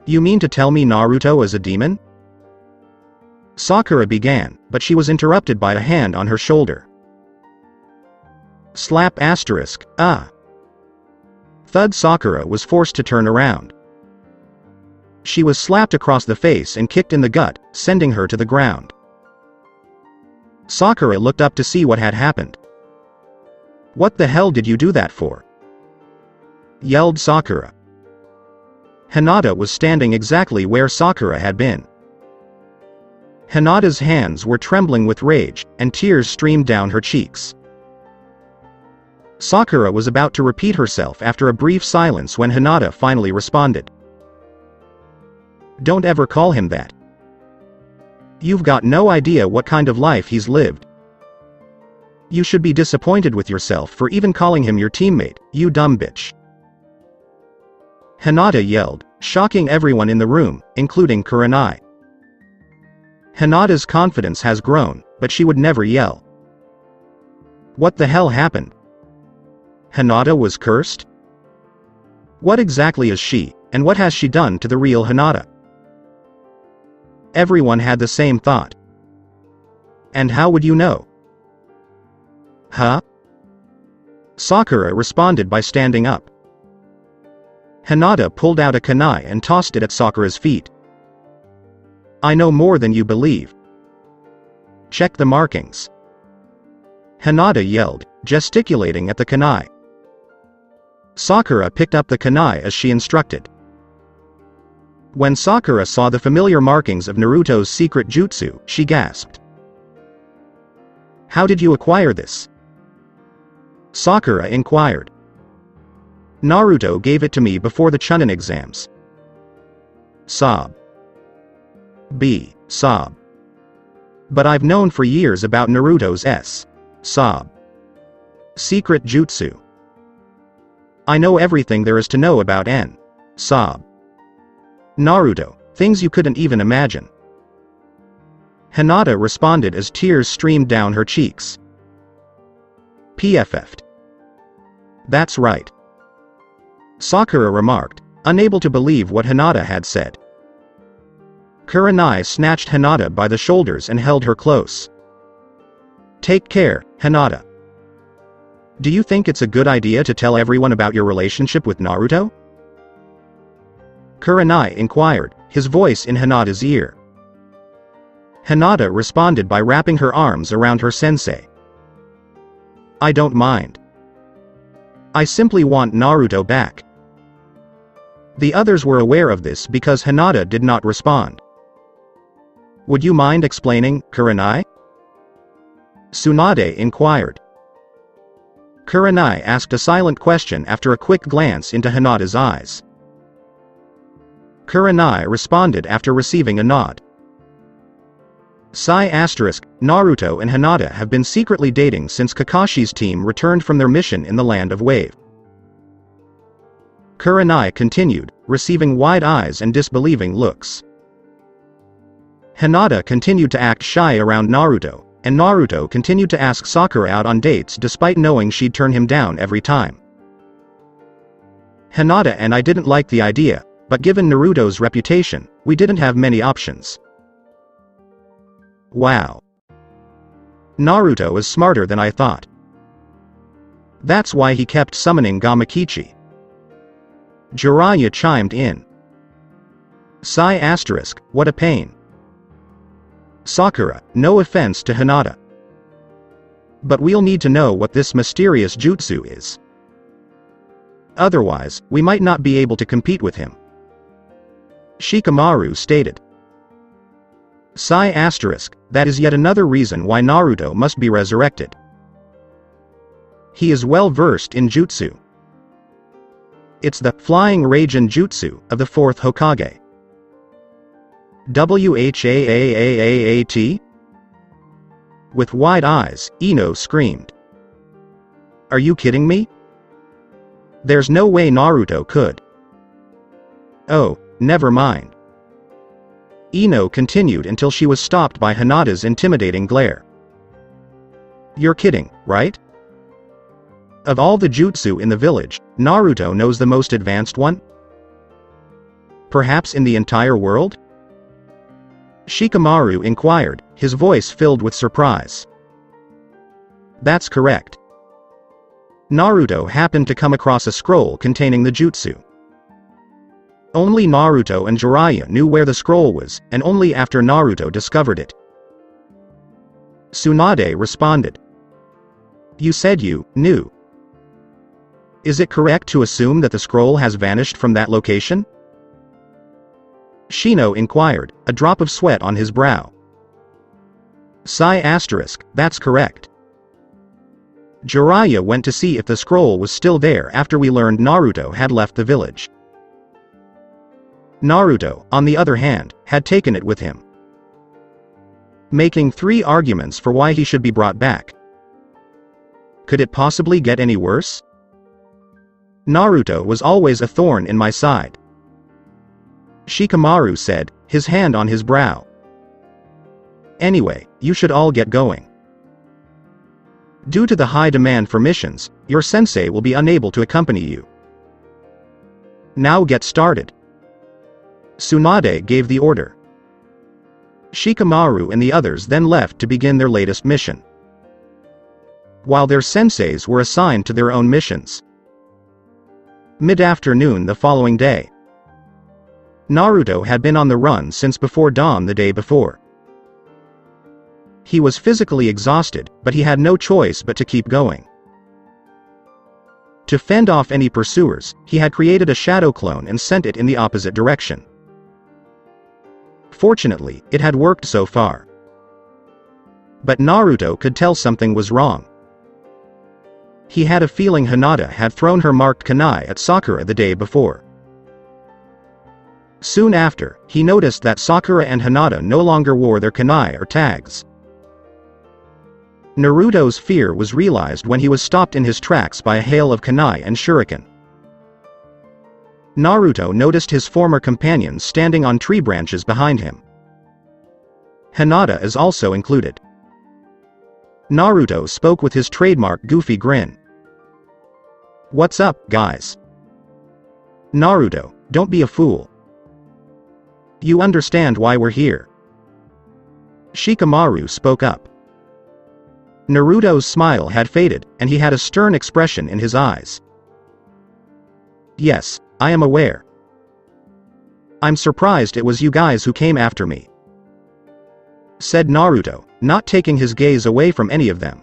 You mean to tell me Naruto is a demon? Sakura began, but she was interrupted by a hand on her shoulder. Thud. Sakura was forced to turn around. She was slapped across the face and kicked in the gut, sending her to the ground. Sakura looked up to see what had happened. "What the hell did you do that for?" yelled Sakura. Hinata was standing exactly where Sakura had been. Hinata's hands were trembling with rage, and tears streamed down her cheeks. Sakura was about to repeat herself after a brief silence when Hinata finally responded. "Don't ever call him that. You've got no idea what kind of life he's lived. You should be disappointed with yourself for even calling him your teammate, you dumb bitch." Hinata yelled, shocking everyone in the room, including Kurenai. Hinata's confidence has grown, but she would never yell. What the hell happened? Hinata was cursed? What exactly is she, and what has she done to the real Hinata? Everyone had the same thought. And how would you know? Huh? Sakura responded by standing up. Hinata pulled out a kunai and tossed it at Sakura's feet. "I know more than you believe. Check the markings." Hinata yelled, gesticulating at the kunai. Sakura picked up the kunai as she instructed. When Sakura saw the familiar markings of Naruto's secret jutsu, she gasped. "How did you acquire this?" Sakura inquired. "Naruto gave it to me before the Genin exams." Sob. Sob. "But I've known for years about Naruto's Sob. Secret jutsu. I know everything there is to know about Sob. Naruto, things you couldn't even imagine." Hinata responded as tears streamed down her cheeks. PFF'd. "That's right," Sakura remarked, unable to believe what Hinata had said. Kurenai snatched Hinata by the shoulders and held her close. "Take care, Hinata. Do you think it's a good idea to tell everyone about your relationship with Naruto?" Kurenai inquired, his voice in Hinata's ear. Hinata responded by wrapping her arms around her sensei. "I don't mind. I simply want Naruto back." The others were aware of this because Hinata did not respond. "Would you mind explaining, Kurenai?" Tsunade inquired. Kurenai asked a silent question after a quick glance into Hinata's eyes. Kurenai responded after receiving a nod. Naruto and Hinata have been secretly dating since Kakashi's team returned from their mission in the Land of Wave. Kurenai continued, receiving wide eyes and disbelieving looks. Hinata continued to act shy around Naruto, and Naruto continued to ask Sakura out on dates despite knowing she'd turn him down every time. Hinata and I didn't like the idea, but given Naruto's reputation, we didn't have many options. Wow. Naruto is smarter than I thought. That's why he kept summoning Gamakichi. Jiraiya chimed in. What a pain. Sakura, no offense to Hinata. But we'll need to know what this mysterious jutsu is. Otherwise, we might not be able to compete with him. Shikamaru stated. That is yet another reason why Naruto must be resurrected. He is well versed in jutsu. It's the Flying Raijin Jutsu of the 4th Hokage. Whaat? With wide eyes, Ino screamed. Are you kidding me? There's no way Naruto could. Oh, never mind. Ino continued until she was stopped by Hinata's intimidating glare. You're kidding, right? Of all the jutsu in the village, Naruto knows the most advanced one? Perhaps in the entire world? Shikamaru inquired, his voice filled with surprise. That's correct. Naruto happened to come across a scroll containing the jutsu. Only Naruto and Jiraiya knew where the scroll was, and only after Naruto discovered it. Tsunade responded. You said you knew. Is it correct to assume that the scroll has vanished from that location? Shino inquired, a drop of sweat on his brow. That's correct. Jiraiya went to see if the scroll was still there after we learned Naruto had left the village. Naruto, on the other hand, had taken it with him, making 3 arguments for why he should be brought back. Could it possibly get any worse? Naruto was always a thorn in my side, Shikamaru said, his hand on his brow. Anyway, you should all get going. Due to the high demand for missions, your sensei will be unable to accompany you. Now get started. Tsunade gave the order. Shikamaru and the others then left to begin their latest mission, while their senseis were assigned to their own missions. Mid-afternoon the following day. Naruto had been on the run since before dawn the day before. He was physically exhausted, but he had no choice but to keep going. To fend off any pursuers, he had created a shadow clone and sent it in the opposite direction. Fortunately, it had worked so far. But Naruto could tell something was wrong. He had a feeling Hinata had thrown her marked kunai at Sakura the day before. Soon after, he noticed that Sakura and Hinata no longer wore their kunai or tags. Naruto's fear was realized when he was stopped in his tracks by a hail of kunai and shuriken. Naruto noticed his former companions standing on tree branches behind him. Hinata is also included. Naruto spoke with his trademark goofy grin. What's up, guys? Naruto, don't be a fool. You understand why we're here. Shikamaru spoke up. Naruto's smile had faded, and he had a stern expression in his eyes. Yes, I am aware. I'm surprised it was you guys who came after me, said Naruto, not taking his gaze away from any of them.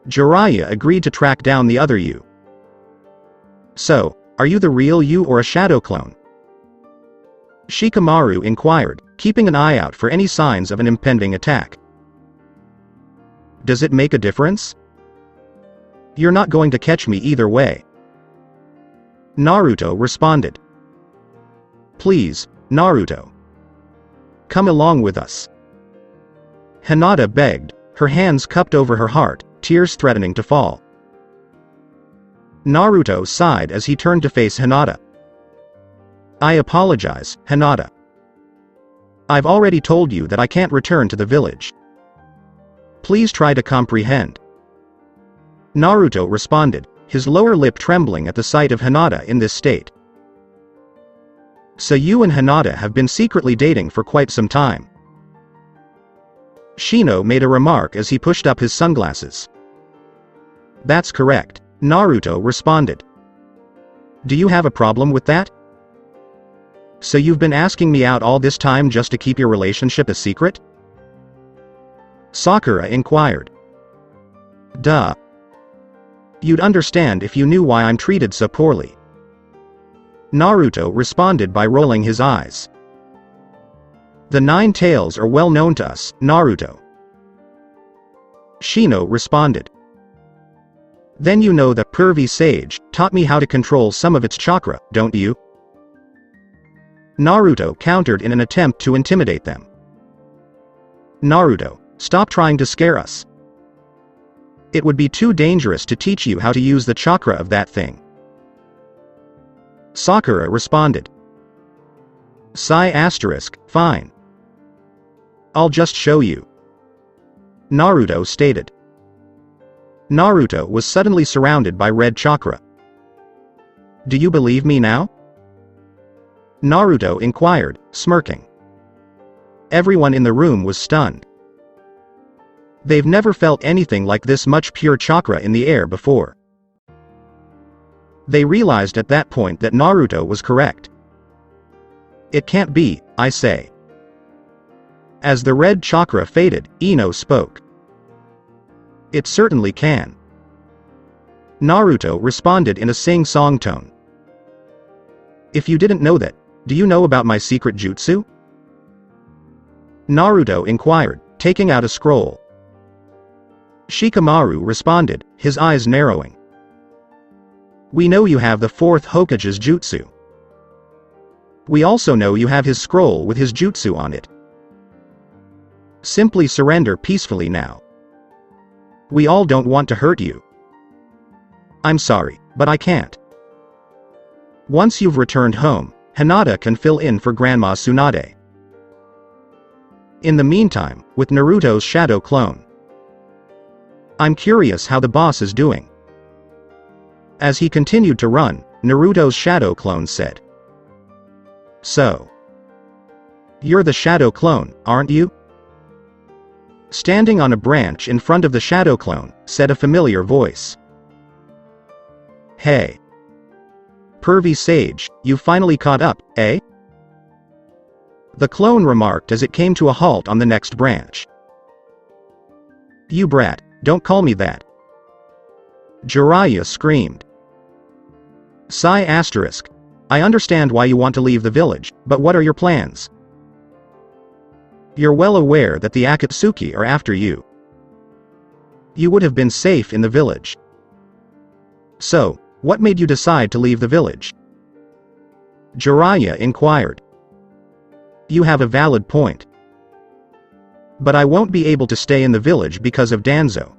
Jiraiya agreed to track down the other you. So, are you the real you or a shadow clone? Shikamaru inquired, keeping an eye out for any signs of an impending attack. Does it make a difference? You're not going to catch me either way, Naruto responded. Please, Naruto. Come along with us, Hinata begged, her hands cupped over her heart, tears threatening to fall. Naruto sighed as he turned to face Hinata. I apologize, Hinata. I've already told you that I can't return to the village. Please try to comprehend. Naruto responded, his lower lip trembling at the sight of Hinata in this state. So you and Hinata have been secretly dating for quite some time. Shino made a remark as he pushed up his sunglasses. That's correct, Naruto responded. Do you have a problem with that? So you've been asking me out all this time just to keep your relationship a secret? Sakura inquired. Duh. You'd understand if you knew why I'm treated so poorly. Naruto responded by rolling his eyes. The 9 tails are well known to us, Naruto. Shino responded. Then you know the pervy sage taught me how to control some of its chakra, don't you? Naruto countered in an attempt to intimidate them. Naruto, stop trying to scare us. It would be too dangerous to teach you how to use the chakra of that thing. Sakura responded. Fine. I'll just show you, Naruto stated. Naruto was suddenly surrounded by red chakra. Do you believe me now? Naruto inquired, smirking. Everyone in the room was stunned. They've never felt anything like this much pure chakra in the air before. They realized at that point that Naruto was correct. It can't be, I say. As the red chakra faded, Ino spoke. It certainly can. Naruto responded in a sing-song tone. If you didn't know that, do you know about my secret jutsu? Naruto inquired, taking out a scroll. Shikamaru responded, his eyes narrowing. We know you have the fourth Hokage's jutsu. We also know you have his scroll with his jutsu on it. Simply surrender peacefully now. We all don't want to hurt you. I'm sorry, but I can't. Once you've returned home, Hinata can fill in for Grandma Tsunade. In the meantime, with Naruto's shadow clone. I'm curious how the boss is doing. As he continued to run, Naruto's shadow clone said. So. You're the shadow clone, aren't you? Standing on a branch in front of the shadow clone, said a familiar voice. Hey. Pervy Sage, you finally caught up, eh? The clone remarked as it came to a halt on the next branch. You brat, don't call me that. Jiraiya screamed. Sigh asterisk. I understand why you want to leave the village, but what are your plans? You're well aware that the Akatsuki are after you. You would have been safe in the village. So, what made you decide to leave the village? Jiraiya inquired. You have a valid point. But I won't be able to stay in the village because of Danzo.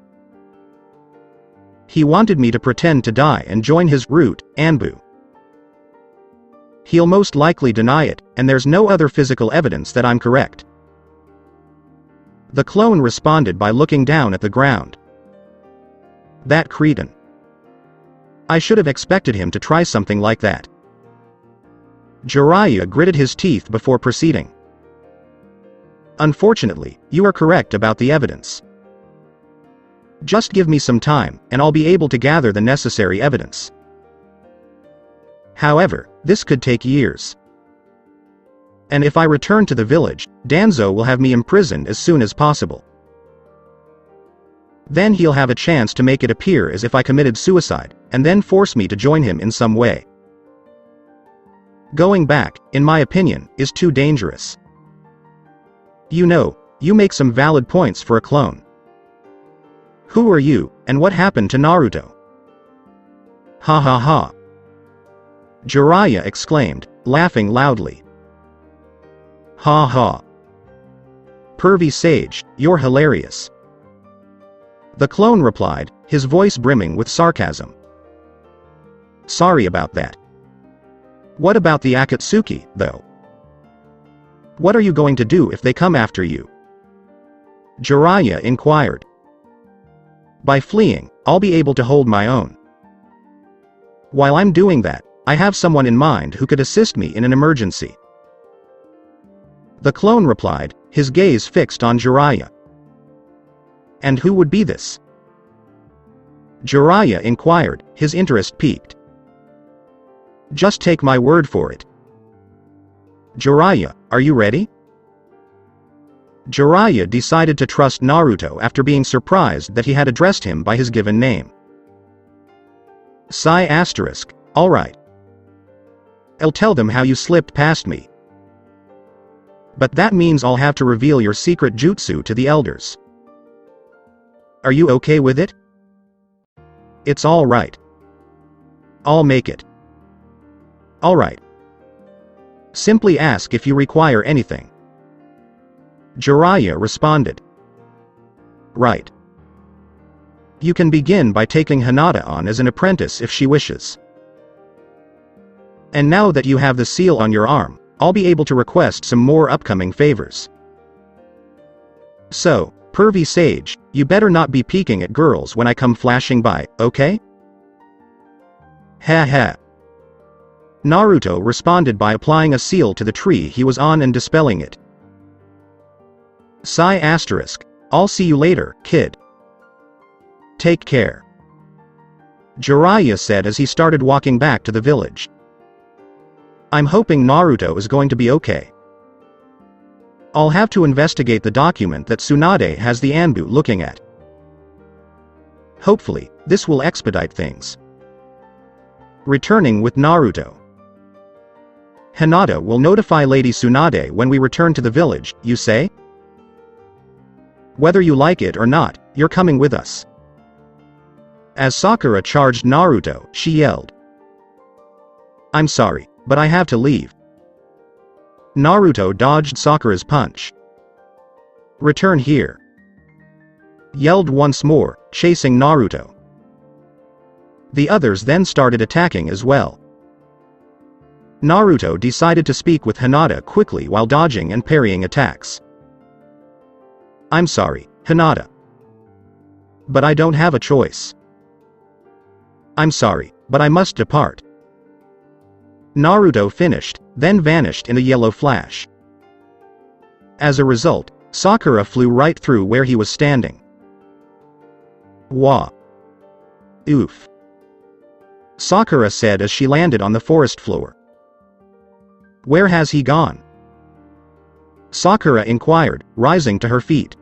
He wanted me to pretend to die and join his route, Anbu. He'll most likely deny it, and there's no other physical evidence that I'm correct. The clone responded by looking down at the ground. That cretin. I should have expected him to try something like that. Jiraiya gritted his teeth before proceeding. Unfortunately, you are correct about the evidence. Just give me some time, and I'll be able to gather the necessary evidence. However, this could take years. And if I return to the village, Danzo will have me imprisoned as soon as possible. Then he'll have a chance to make it appear as if I committed suicide, and then force me to join him in some way. Going back, in my opinion, is too dangerous. You know, you make some valid points for a clone. Who are you, and what happened to Naruto? Ha ha ha. Jiraiya exclaimed, laughing loudly. Ha ha. Pervy Sage, you're hilarious. The clone replied, his voice brimming with sarcasm. Sorry about that. What about the Akatsuki, though? What are you going to do if they come after you? Jiraiya inquired. By fleeing, I'll be able to hold my own. While I'm doing that, I have someone in mind who could assist me in an emergency. The clone replied, his gaze fixed on Jiraiya. And who would be this? Jiraiya inquired, his interest piqued. Just take my word for it. Jiraiya, are you ready? Jiraiya decided to trust Naruto after being surprised that he had addressed him by his given name. Sigh asterisk, alright. I'll tell them how you slipped past me. But that means I'll have to reveal your secret jutsu to the elders. Are you okay with it? It's alright. I'll make it. Alright. Simply ask if you require anything. Jiraiya responded. Right. You can begin by taking Hinata on as an apprentice if she wishes. And now that you have the seal on your arm, I'll be able to request some more upcoming favors. So, Pervy Sage, you better not be peeking at girls when I come flashing by, okay? Ha ha. Naruto responded by applying a seal to the tree he was on and dispelling it. Sigh asterisk, I'll see you later, kid. Take care. Jiraiya said as he started walking back to the village. I'm hoping Naruto is going to be okay. I'll have to investigate the document that Tsunade has the Anbu looking at. Hopefully, this will expedite things. Returning with Naruto. Hinata will notify Lady Tsunade when we return to the village, you say? Whether you like it or not, you're coming with us. As Sakura charged Naruto, she yelled. I'm sorry, but I have to leave. Naruto dodged Sakura's punch. Return here. Yelled once more, chasing Naruto. The others then started attacking as well. Naruto decided to speak with Hinata quickly while dodging and parrying attacks. I'm sorry, Hinata. But I don't have a choice. I'm sorry, but I must depart. Naruto finished, then vanished in a yellow flash. As a result, Sakura flew right through where he was standing. Wah. Oof. Sakura said as she landed on the forest floor. Where has he gone? Sakura inquired, rising to her feet.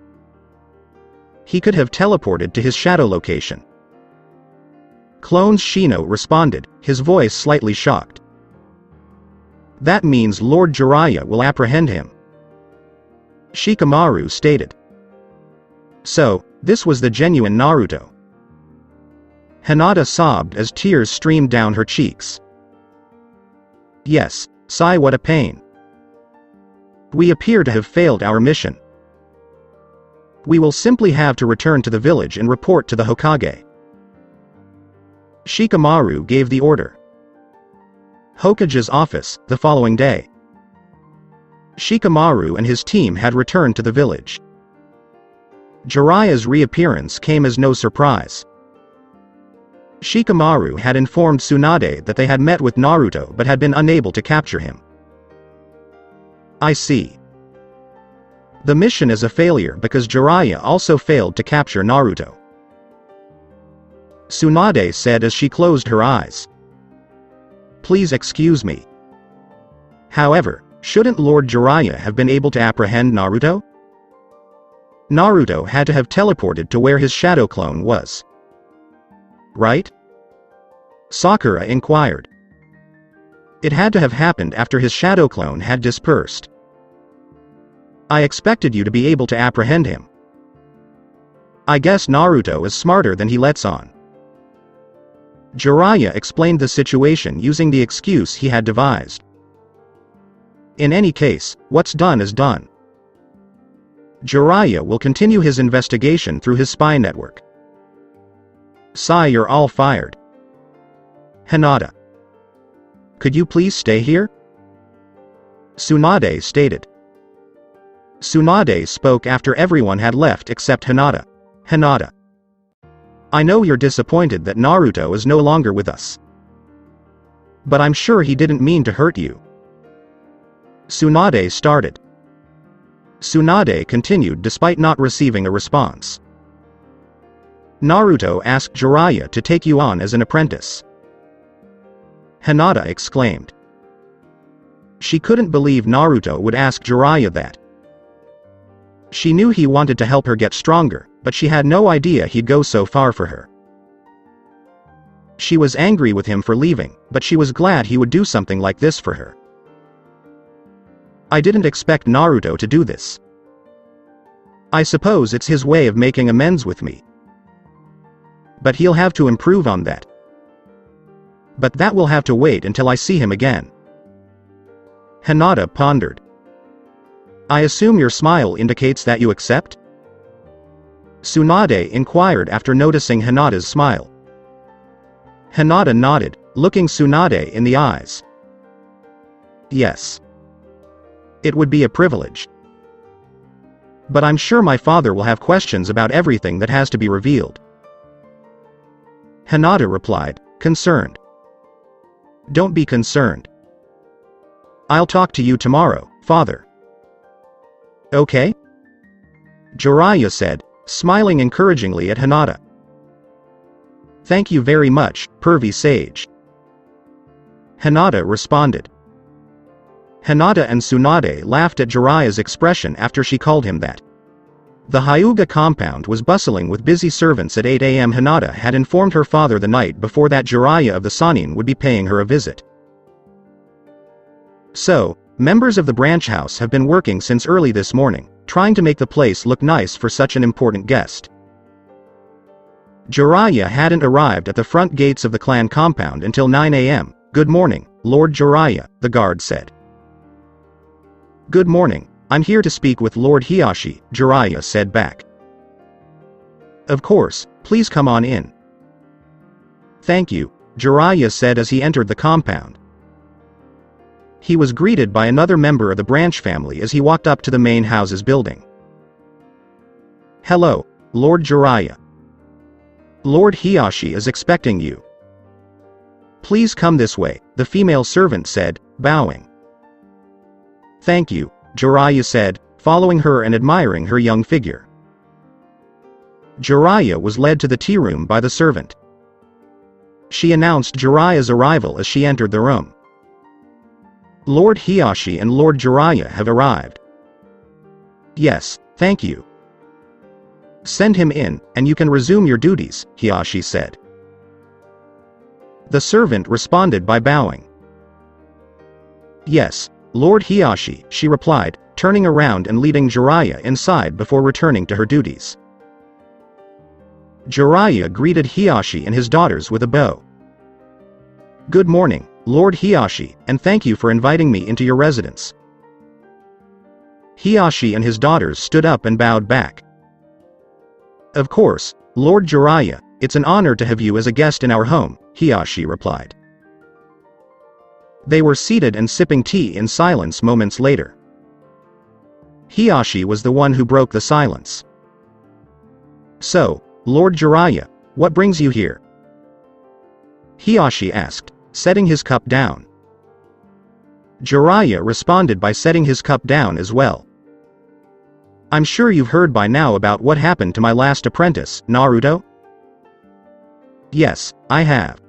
He could have teleported to his shadow location. Clones Shino responded, his voice slightly shocked. That means Lord Jiraiya will apprehend him. Shikamaru stated. So, this was the genuine Naruto. Hinata sobbed as tears streamed down her cheeks. Yes, sigh, what a pain. We appear to have failed our mission. We will simply have to return to the village and report to the Hokage. Shikamaru gave the order. Hokage's office, the following day. Shikamaru and his team had returned to the village. Jiraiya's reappearance came as no surprise. Shikamaru had informed Tsunade that they had met with Naruto but had been unable to capture him. I see. The mission is a failure because Jiraiya also failed to capture Naruto. Tsunade said as she closed her eyes. Please excuse me. However, shouldn't Lord Jiraiya have been able to apprehend Naruto? Naruto had to have teleported to where his shadow clone was. Right? Sakura inquired. It had to have happened after his shadow clone had dispersed. I expected you to be able to apprehend him. I guess Naruto is smarter than he lets on. Jiraiya explained the situation using the excuse he had devised. In any case, what's done is done. Jiraiya will continue his investigation through his spy network. Sai, you're all fired. Hinata. Could you please stay here? Tsunade stated. Tsunade spoke after everyone had left except Hinata. Hinata. I know you're disappointed that Naruto is no longer with us. But I'm sure he didn't mean to hurt you. Tsunade started. Tsunade continued despite not receiving a response. Naruto asked Jiraiya to take you on as an apprentice. Hinata exclaimed. She couldn't believe Naruto would ask Jiraiya that. She knew he wanted to help her get stronger, but she had no idea he'd go so far for her. She was angry with him for leaving, but she was glad he would do something like this for her. I didn't expect Naruto to do this. I suppose it's his way of making amends with me. But he'll have to improve on that. But that will have to wait until I see him again. Hinata pondered. I assume your smile indicates that you accept? Tsunade inquired after noticing Hinata's smile. Hinata nodded, looking Tsunade in the eyes. Yes. It would be a privilege. But I'm sure my father will have questions about everything that has to be revealed. Hinata replied, concerned. Don't be concerned. I'll talk to you tomorrow, father. Okay? Jiraiya said, smiling encouragingly at Hinata. Thank you very much, pervy sage. Hinata responded. Hinata and Tsunade laughed at Jiraiya's expression after she called him that. The Hyuga compound was bustling with busy servants at 8 a.m. Hinata had informed her father the night before that Jiraiya of the Sannin would be paying her a visit. So, members of the branch house have been working since early this morning, trying to make the place look nice for such an important guest. Jiraiya hadn't arrived at the front gates of the clan compound until 9 a.m. Good morning, Lord Jiraiya, the guard said. Good morning, I'm here to speak with Lord Hiashi, Jiraiya said back. Of course, please come on in. Thank you, Jiraiya said as he entered the compound. He was greeted by another member of the branch family as he walked up to the main house's building. Hello, Lord Jiraiya. Lord Hiashi is expecting you. Please come this way, the female servant said, bowing. Thank you, Jiraiya said, following her and admiring her young figure. Jiraiya was led to the tea room by the servant. She announced Jiraiya's arrival as she entered the room. Lord Hiashi and Lord Jiraiya have arrived. Yes, thank you. Send him in, and you can resume your duties, Hiashi said. The servant responded by bowing. Yes, Lord Hiashi, she replied, turning around and leading Jiraiya inside before returning to her duties. Jiraiya greeted Hiashi and his daughters with a bow. Good morning, Lord Hiashi, and thank you for inviting me into your residence. Hiashi and his daughters stood up and bowed back. Of course, Lord Jiraiya, it's an honor to have you as a guest in our home, Hiashi replied. They were seated and sipping tea in silence moments later. Hiashi was the one who broke the silence. So, Lord Jiraiya, what brings you here? Hiashi asked, setting his cup down. Jiraiya responded by setting his cup down as well. I'm sure you've heard by now about what happened to my last apprentice, Naruto? Yes, I have.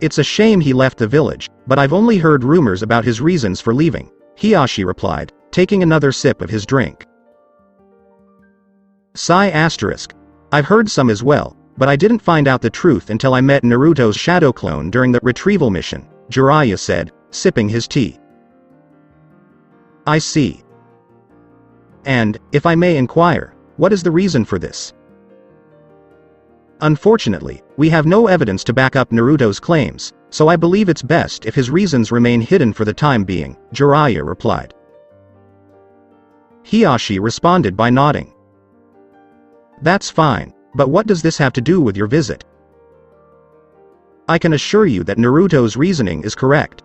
It's a shame he left the village, but I've only heard rumors about his reasons for leaving, Hiashi replied, taking another sip of his drink. I've heard some as well, but I didn't find out the truth until I met Naruto's shadow clone during the retrieval mission, Jiraiya said, sipping his tea. I see. And, if I may inquire, what is the reason for this? Unfortunately, we have no evidence to back up Naruto's claims, so I believe it's best if his reasons remain hidden for the time being, Jiraiya replied. Hiashi responded by nodding. That's fine, but what does this have to do with your visit? I can assure you that Naruto's reasoning is correct.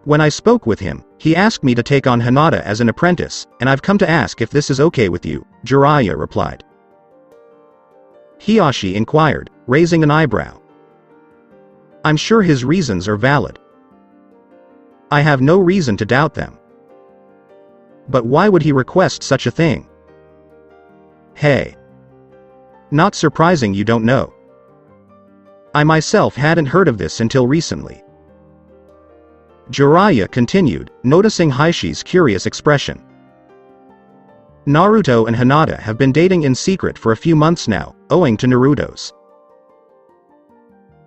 When I spoke with him, he asked me to take on Hinata as an apprentice, and I've come to ask if this is okay with you, Jiraiya replied. Hiashi inquired, raising an eyebrow. I'm sure his reasons are valid. I have no reason to doubt them. But why would he request such a thing? Hey. Not surprising you don't know. I myself hadn't heard of this until recently. Jiraiya continued, noticing Hiashi's curious expression. Naruto and Hinata have been dating in secret for a few months now, owing to Naruto's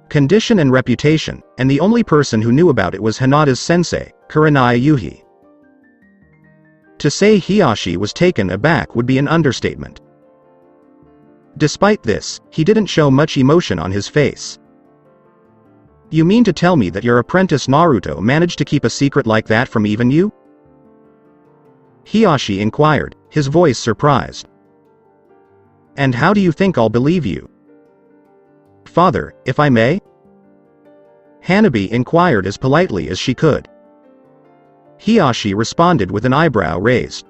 condition and reputation, and the only person who knew about it was Hinata's sensei, Kurenai Yuhi. To say Hiashi was taken aback would be an understatement. Despite this, he didn't show much emotion on his face. You mean to tell me that your apprentice Naruto managed to keep a secret like that from even you? Hiashi inquired, his voice surprised. And how do you think I'll believe you? Father, if I may? Hanabi inquired as politely as she could. Hiashi responded with an eyebrow raised.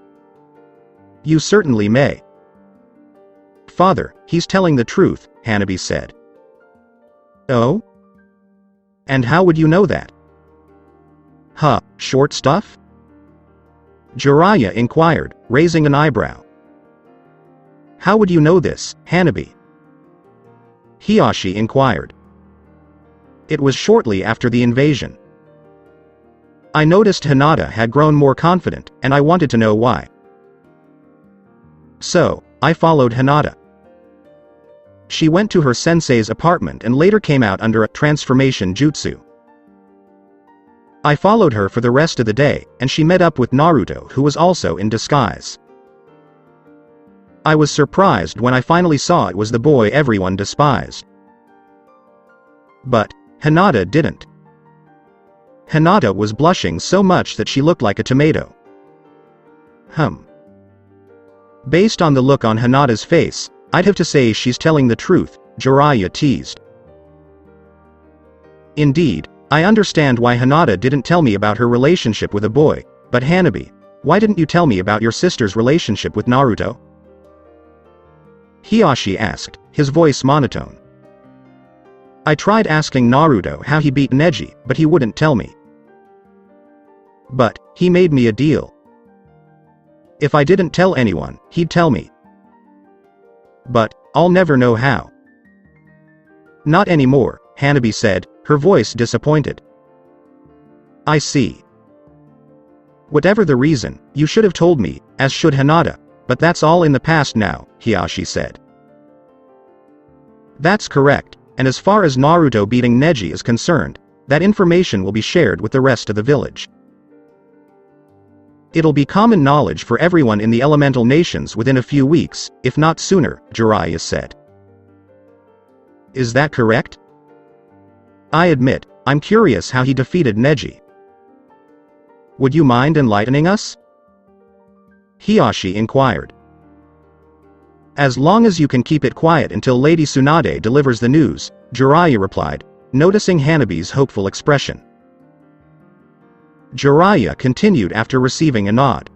You certainly may. Father, he's telling the truth, Hanabi said. Oh? And how would you know that? Huh, short stuff? Jiraiya inquired, raising an eyebrow. How would you know this, Hanabi? Hiyashi inquired. It was shortly after the invasion. I noticed Hinata had grown more confident, and I wanted to know why. So, I followed Hinata. She went to her sensei's apartment and later came out under a transformation jutsu. I followed her for the rest of the day, and she met up with Naruto, who was also in disguise. I was surprised when I finally saw it was the boy everyone despised. But Hinata didn't. Hinata was blushing so much that she looked like a tomato. Based on the look on Hinata's face, I'd have to say she's telling the truth, Jiraiya teased. Indeed, I understand why Hinata didn't tell me about her relationship with a boy, but Hanabi, why didn't you tell me about your sister's relationship with Naruto? Hiyashi asked, his voice monotone. I tried asking Naruto how he beat Neji, but he wouldn't tell me. But he made me a deal. If I didn't tell anyone, he'd tell me. But I'll never know how. Not anymore, Hanabi said, her voice disappointed. I see. Whatever the reason, you should have told me, as should Hinata, but that's all in the past now, Hiyashi said. That's correct, and as far as Naruto beating Neji is concerned, that information will be shared with the rest of the village. It'll be common knowledge for everyone in the elemental nations within a few weeks, if not sooner, Jiraiya said. Is that correct? I admit, I'm curious how he defeated Neji. Would you mind enlightening us? Hiyashi inquired. As long as you can keep it quiet until Lady Tsunade delivers the news, Jiraiya replied, noticing Hanabi's hopeful expression. Jiraiya continued after receiving a nod.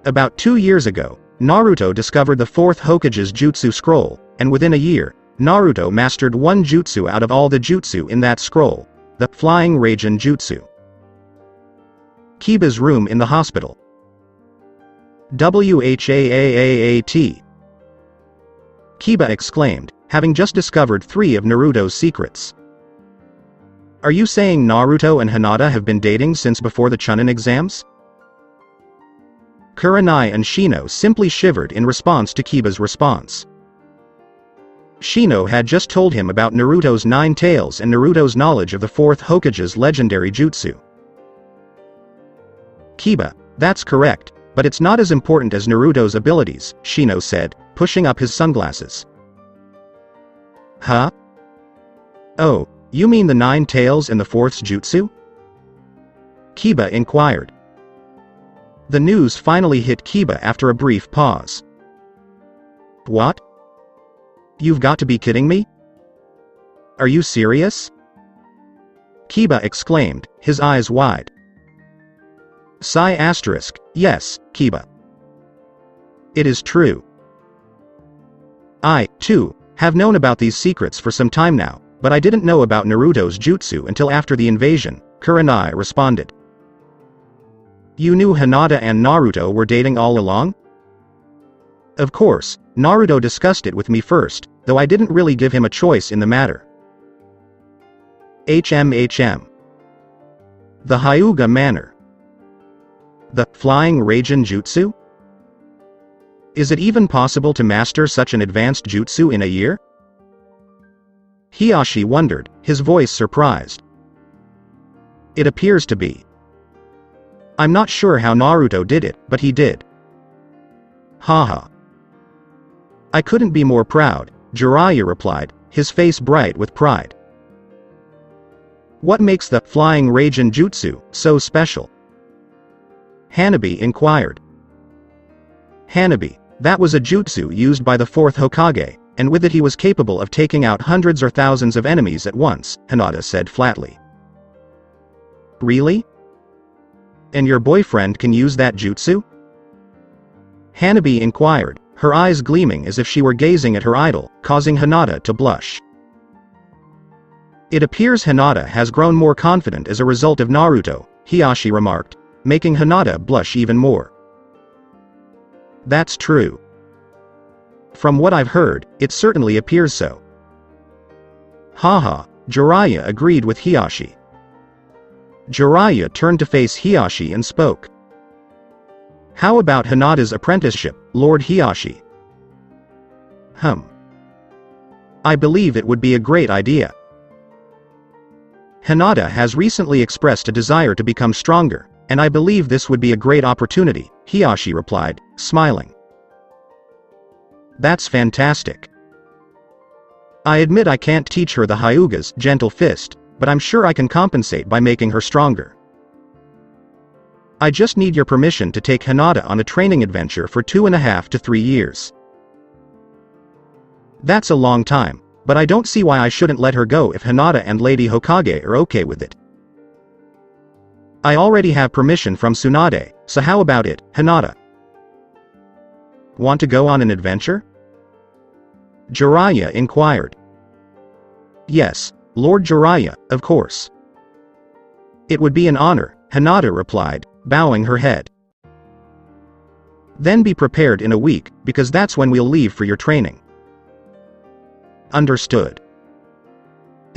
About 2 years ago, Naruto discovered the 4th Hokage's jutsu scroll, and within a year, Naruto mastered one jutsu out of all the jutsu in that scroll, the Flying Raijin Jutsu. Kiba's room in the hospital. WHAAAAT. Kiba exclaimed, having just discovered 3 of Naruto's secrets. Are you saying Naruto and Hinata have been dating since before the Chunin exams? Kurenai and Shino simply shivered in response to Kiba's response. Shino had just told him about Naruto's 9 tails and Naruto's knowledge of the 4th Hokage's legendary jutsu. Kiba, that's correct, but it's not as important as Naruto's abilities, Shino said, pushing up his sunglasses. Huh? Oh, you mean the 9 tails and the 4th jutsu? Kiba inquired. The news finally hit Kiba after a brief pause. What? You've got to be kidding me? Are you serious? Kiba exclaimed, his eyes wide. Yes, Kiba. It is true. I, too, have known about these secrets for some time now, but I didn't know about Naruto's jutsu until after the invasion, Kurenai responded. You knew Hinata and Naruto were dating all along? Of course, Naruto discussed it with me first, though I didn't really give him a choice in the matter. The Hyuga Manor. The Flying Raijin Jutsu? Is it even possible to master such an advanced jutsu in a year? Hiyashi wondered, his voice surprised. It appears to be. I'm not sure how Naruto did it, but he did. Haha. I couldn't be more proud, Jiraiya replied, his face bright with pride. What makes the Flying Raijin Jutsu so special? Hanabi inquired. Hanabi, that was a jutsu used by the 4th Hokage, and with it he was capable of taking out hundreds or thousands of enemies at once, Hinata said flatly. Really? And your boyfriend can use that jutsu? Hanabi inquired, her eyes gleaming as if she were gazing at her idol, causing Hinata to blush. It appears Hinata has grown more confident as a result of Naruto, Hiyashi remarked, making Hinata blush even more. That's true. From what I've heard, it certainly appears so. Haha, Jiraiya agreed with Hiashi. Jiraiya turned to face Hiashi and spoke. How about Hinata's apprenticeship, Lord Hiashi? I believe it would be a great idea. Hinata has recently expressed a desire to become stronger, and I believe this would be a great opportunity, Hiashi replied, smiling. That's fantastic. I admit I can't teach her the Hyuga's gentle fist, but I'm sure I can compensate by making her stronger. I just need your permission to take Hinata on a training adventure for 2.5 to 3 years. That's a long time, but I don't see why I shouldn't let her go if Hinata and Lady Hokage are okay with it. I already have permission from Tsunade, so how about it, Hinata? Want to go on an adventure? Jiraiya inquired. Yes, Lord Jiraiya, of course. It would be an honor, Hinata replied, bowing her head. Then be prepared in a week, because that's when we'll leave for your training. Understood.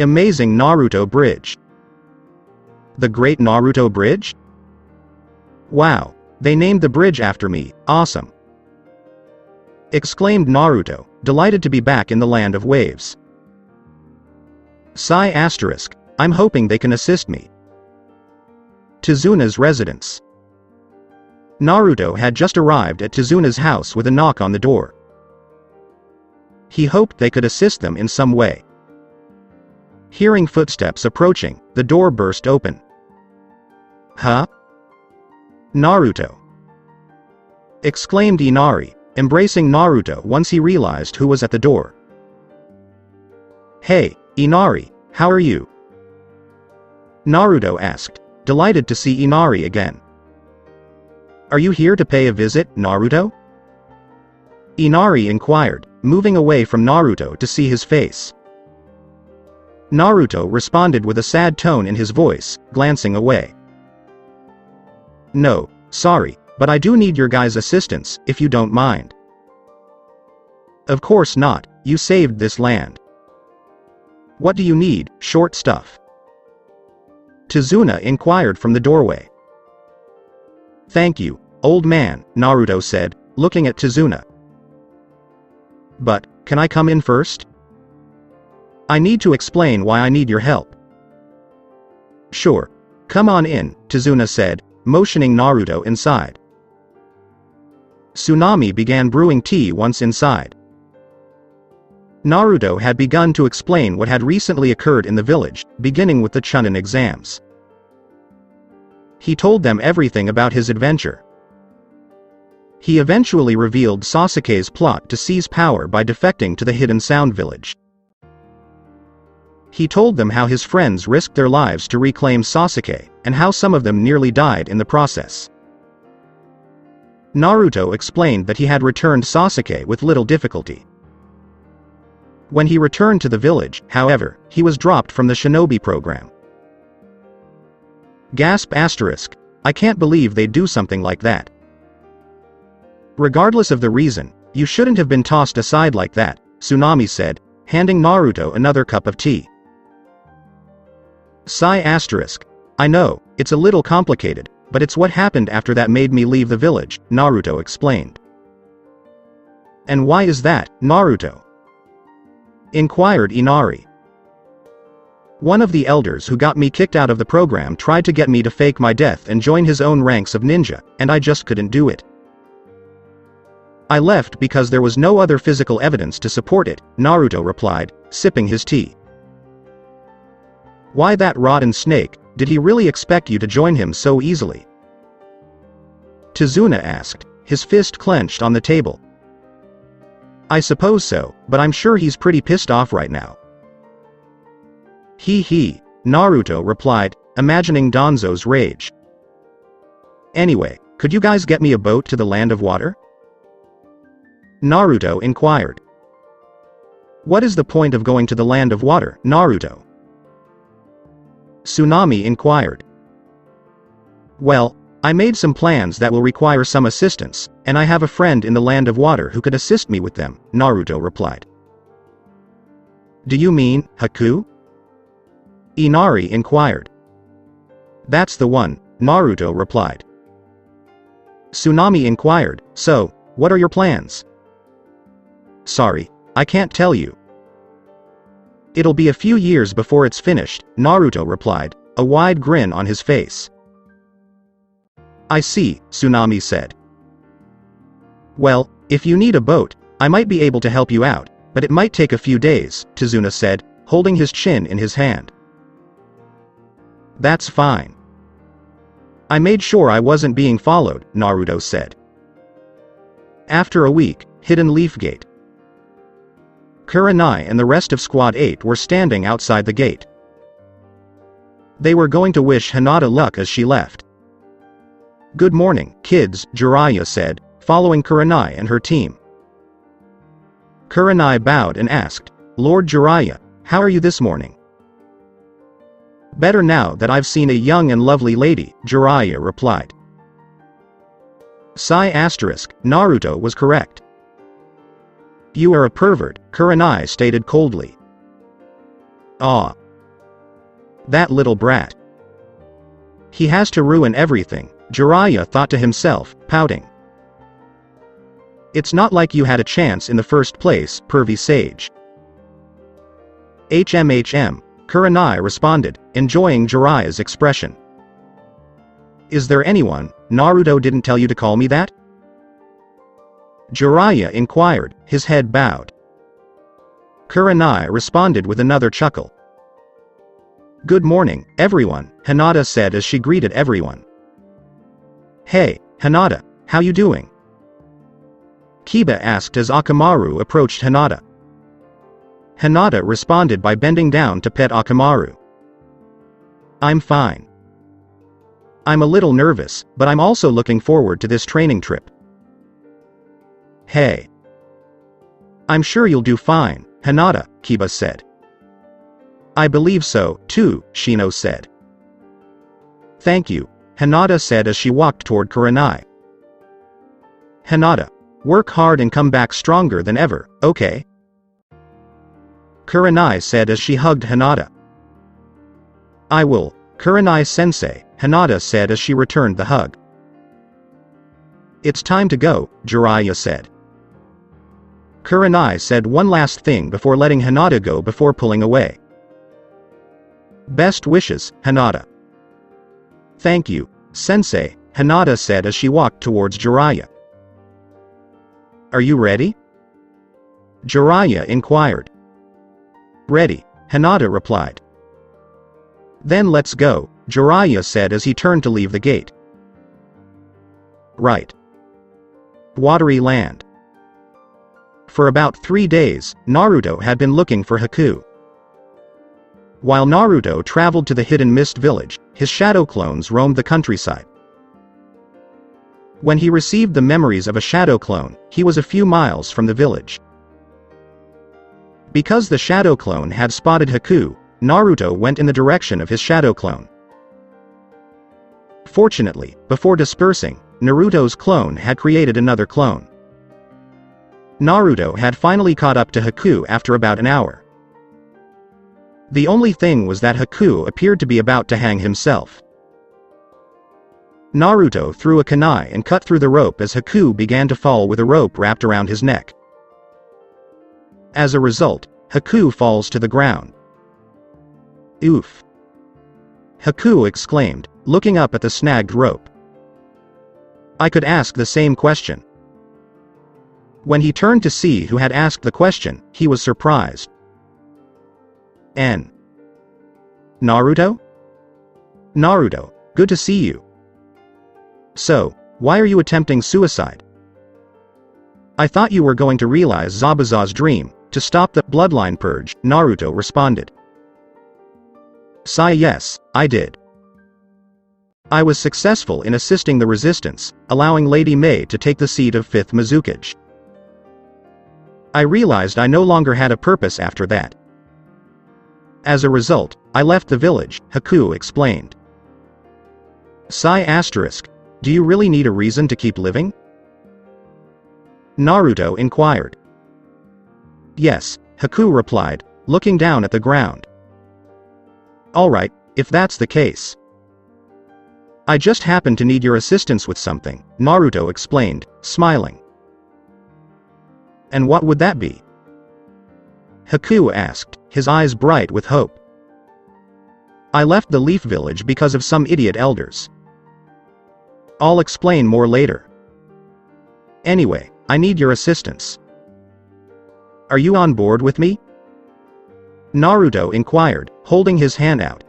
Amazing Naruto Bridge. The Great Naruto Bridge? Wow, they named the bridge after me, awesome. Exclaimed Naruto, delighted to be back in the land of waves. Sigh asterisk, I'm hoping they can assist me. Tizuna's residence. Naruto had just arrived at Tizuna's house with a knock on the door. He hoped they could assist them in some way. Hearing footsteps approaching, the door burst open. Huh? Naruto! Exclaimed Inari, embracing Naruto once he realized who was at the door. Hey, Inari, how are you? Naruto asked, delighted to see Inari again. Are you here to pay a visit, Naruto? Inari inquired, moving away from Naruto to see his face. Naruto responded with a sad tone in his voice, glancing away. No, sorry, but I do need your guys' assistance, if you don't mind. Of course not, you saved this land. What do you need, short stuff? Tizuna inquired from the doorway. Thank you, old man, Naruto said, looking at Tizuna. But, can I come in first? I need to explain why I need your help. Sure. Come on in, Tizuna said, motioning Naruto inside. Tsunami began brewing tea once inside. Naruto had begun to explain what had recently occurred in the village, beginning with the Genin Exams. He told them everything about his adventure. He eventually revealed Sasuke's plot to seize power by defecting to the Hidden Sound Village. He told them how his friends risked their lives to reclaim Sasuke, and how some of them nearly died in the process. Naruto explained that he had returned Sasuke with little difficulty. When he returned to the village, however, he was dropped from the shinobi program. Gasp asterisk, I can't believe they'd do something like that. Regardless of the reason, you shouldn't have been tossed aside like that, Tsunami said, handing Naruto another cup of tea. Sigh asterisk, I know, it's a little complicated, but it's what happened after that made me leave the village, Naruto explained. And why is that, Naruto? Inquired Inari. One of the elders who got me kicked out of the program tried to get me to fake my death and join his own ranks of ninja, and I just couldn't do it. I left because there was no other physical evidence to support it, Naruto replied, sipping his tea. Why that rotten snake, did he really expect you to join him so easily? Tizuna asked, his fist clenched on the table. I suppose so, but I'm sure he's pretty pissed off right now. He, Naruto replied, imagining Danzo's rage. Anyway, could you guys get me a boat to the land of water? Naruto inquired. What is the point of going to the land of water, Naruto? Tsunami inquired. Well, I made some plans that will require some assistance, and I have a friend in the land of water who could assist me with them, Naruto replied. Do you mean, Haku? Inari inquired. That's the one, Naruto replied. Tsunami inquired, so, what are your plans? Sorry, I can't tell you. It'll be a few years before it's finished, Naruto replied, a wide grin on his face. I see, Tsunami said. Well, if you need a boat, I might be able to help you out, but it might take a few days, Tazuna said, holding his chin in his hand. That's fine. I made sure I wasn't being followed, Naruto said. After a week, Hidden Leaf Gate. Kurenai and the rest of Squad 8 were standing outside the gate. They were going to wish Hinata luck as she left. Good morning, kids, Jiraiya said, following Kurenai and her team. Kurenai bowed and asked, Lord Jiraiya, how are you this morning? Better now that I've seen a young and lovely lady, Jiraiya replied. Naruto was correct. You are a pervert, Kurenai stated coldly. Ah. That little brat. He has to ruin everything, Jiraiya thought to himself, pouting. It's not like you had a chance in the first place, pervy sage. HMHM, Kurenai responded, enjoying Jiraiya's expression. Is there anyone, Naruto didn't tell you to call me that? Jiraiya inquired, his head bowed. Kurenai responded with another chuckle. Good morning, everyone, Hinata said as she greeted everyone. Hey, Hinata, how you doing? Kiba asked as Akamaru approached Hinata. Hinata responded by bending down to pet Akamaru. I'm fine. I'm a little nervous, but I'm also looking forward to this training trip. Hey. I'm sure you'll do fine, Hinata, Kiba said. I believe so, too, Shino said. Thank you, Hinata said as she walked toward Kurenai. Hinata, work hard and come back stronger than ever, okay? Kurenai said as she hugged Hinata. I will, Kurenai-sensei, Hinata said as she returned the hug. It's time to go, Jiraiya said. Kurenai said one last thing before letting Hinata go before pulling away. Best wishes, Hinata. Thank you, sensei, Hinata said as she walked towards Jiraiya. Are you ready? Jiraiya inquired. Ready, Hinata replied. Then let's go, Jiraiya said as he turned to leave the gate. Right. Watery land. For about 3 days, Naruto had been looking for Haku. While Naruto traveled to the hidden mist village, his shadow clones roamed the countryside. When he received the memories of a shadow clone, he was a few miles from the village. Because the shadow clone had spotted Haku, Naruto went in the direction of his shadow clone. Fortunately, before dispersing, Naruto's clone had created another clone. Naruto had finally caught up to Haku after about an hour. The only thing was that Haku appeared to be about to hang himself. Naruto threw a kunai and cut through the rope as Haku began to fall with a rope wrapped around his neck. As a result, Haku falls to the ground. Oof! Haku exclaimed, looking up at the snagged rope. I could ask the same question. When he turned to see who had asked the question, he was surprised. Naruto? Naruto, good to see you. So, why are you attempting suicide? I thought you were going to realize Zabuza's dream, to stop the bloodline purge, Naruto responded. Yes, I did. I was successful in assisting the resistance, allowing Lady May to take the seat of 5th Mizukage. I realized I no longer had a purpose after that. As a result, I left the village, Haku explained. Do you really need a reason to keep living? Naruto inquired. Yes, Haku replied, looking down at the ground. Alright, if that's the case. I just happen to need your assistance with something, Naruto explained, smiling. And what would that be? Haku asked, his eyes bright with hope. I left the Leaf Village because of some idiot elders. I'll explain more later. Anyway, I need your assistance. Are you on board with me? Naruto inquired, holding his hand out.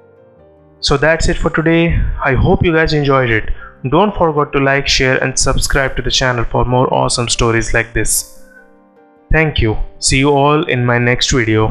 So that's it for today. I hope you guys enjoyed it. Don't forget to like, share and subscribe to the channel for more awesome stories like this. Thank you. See you all in my next video.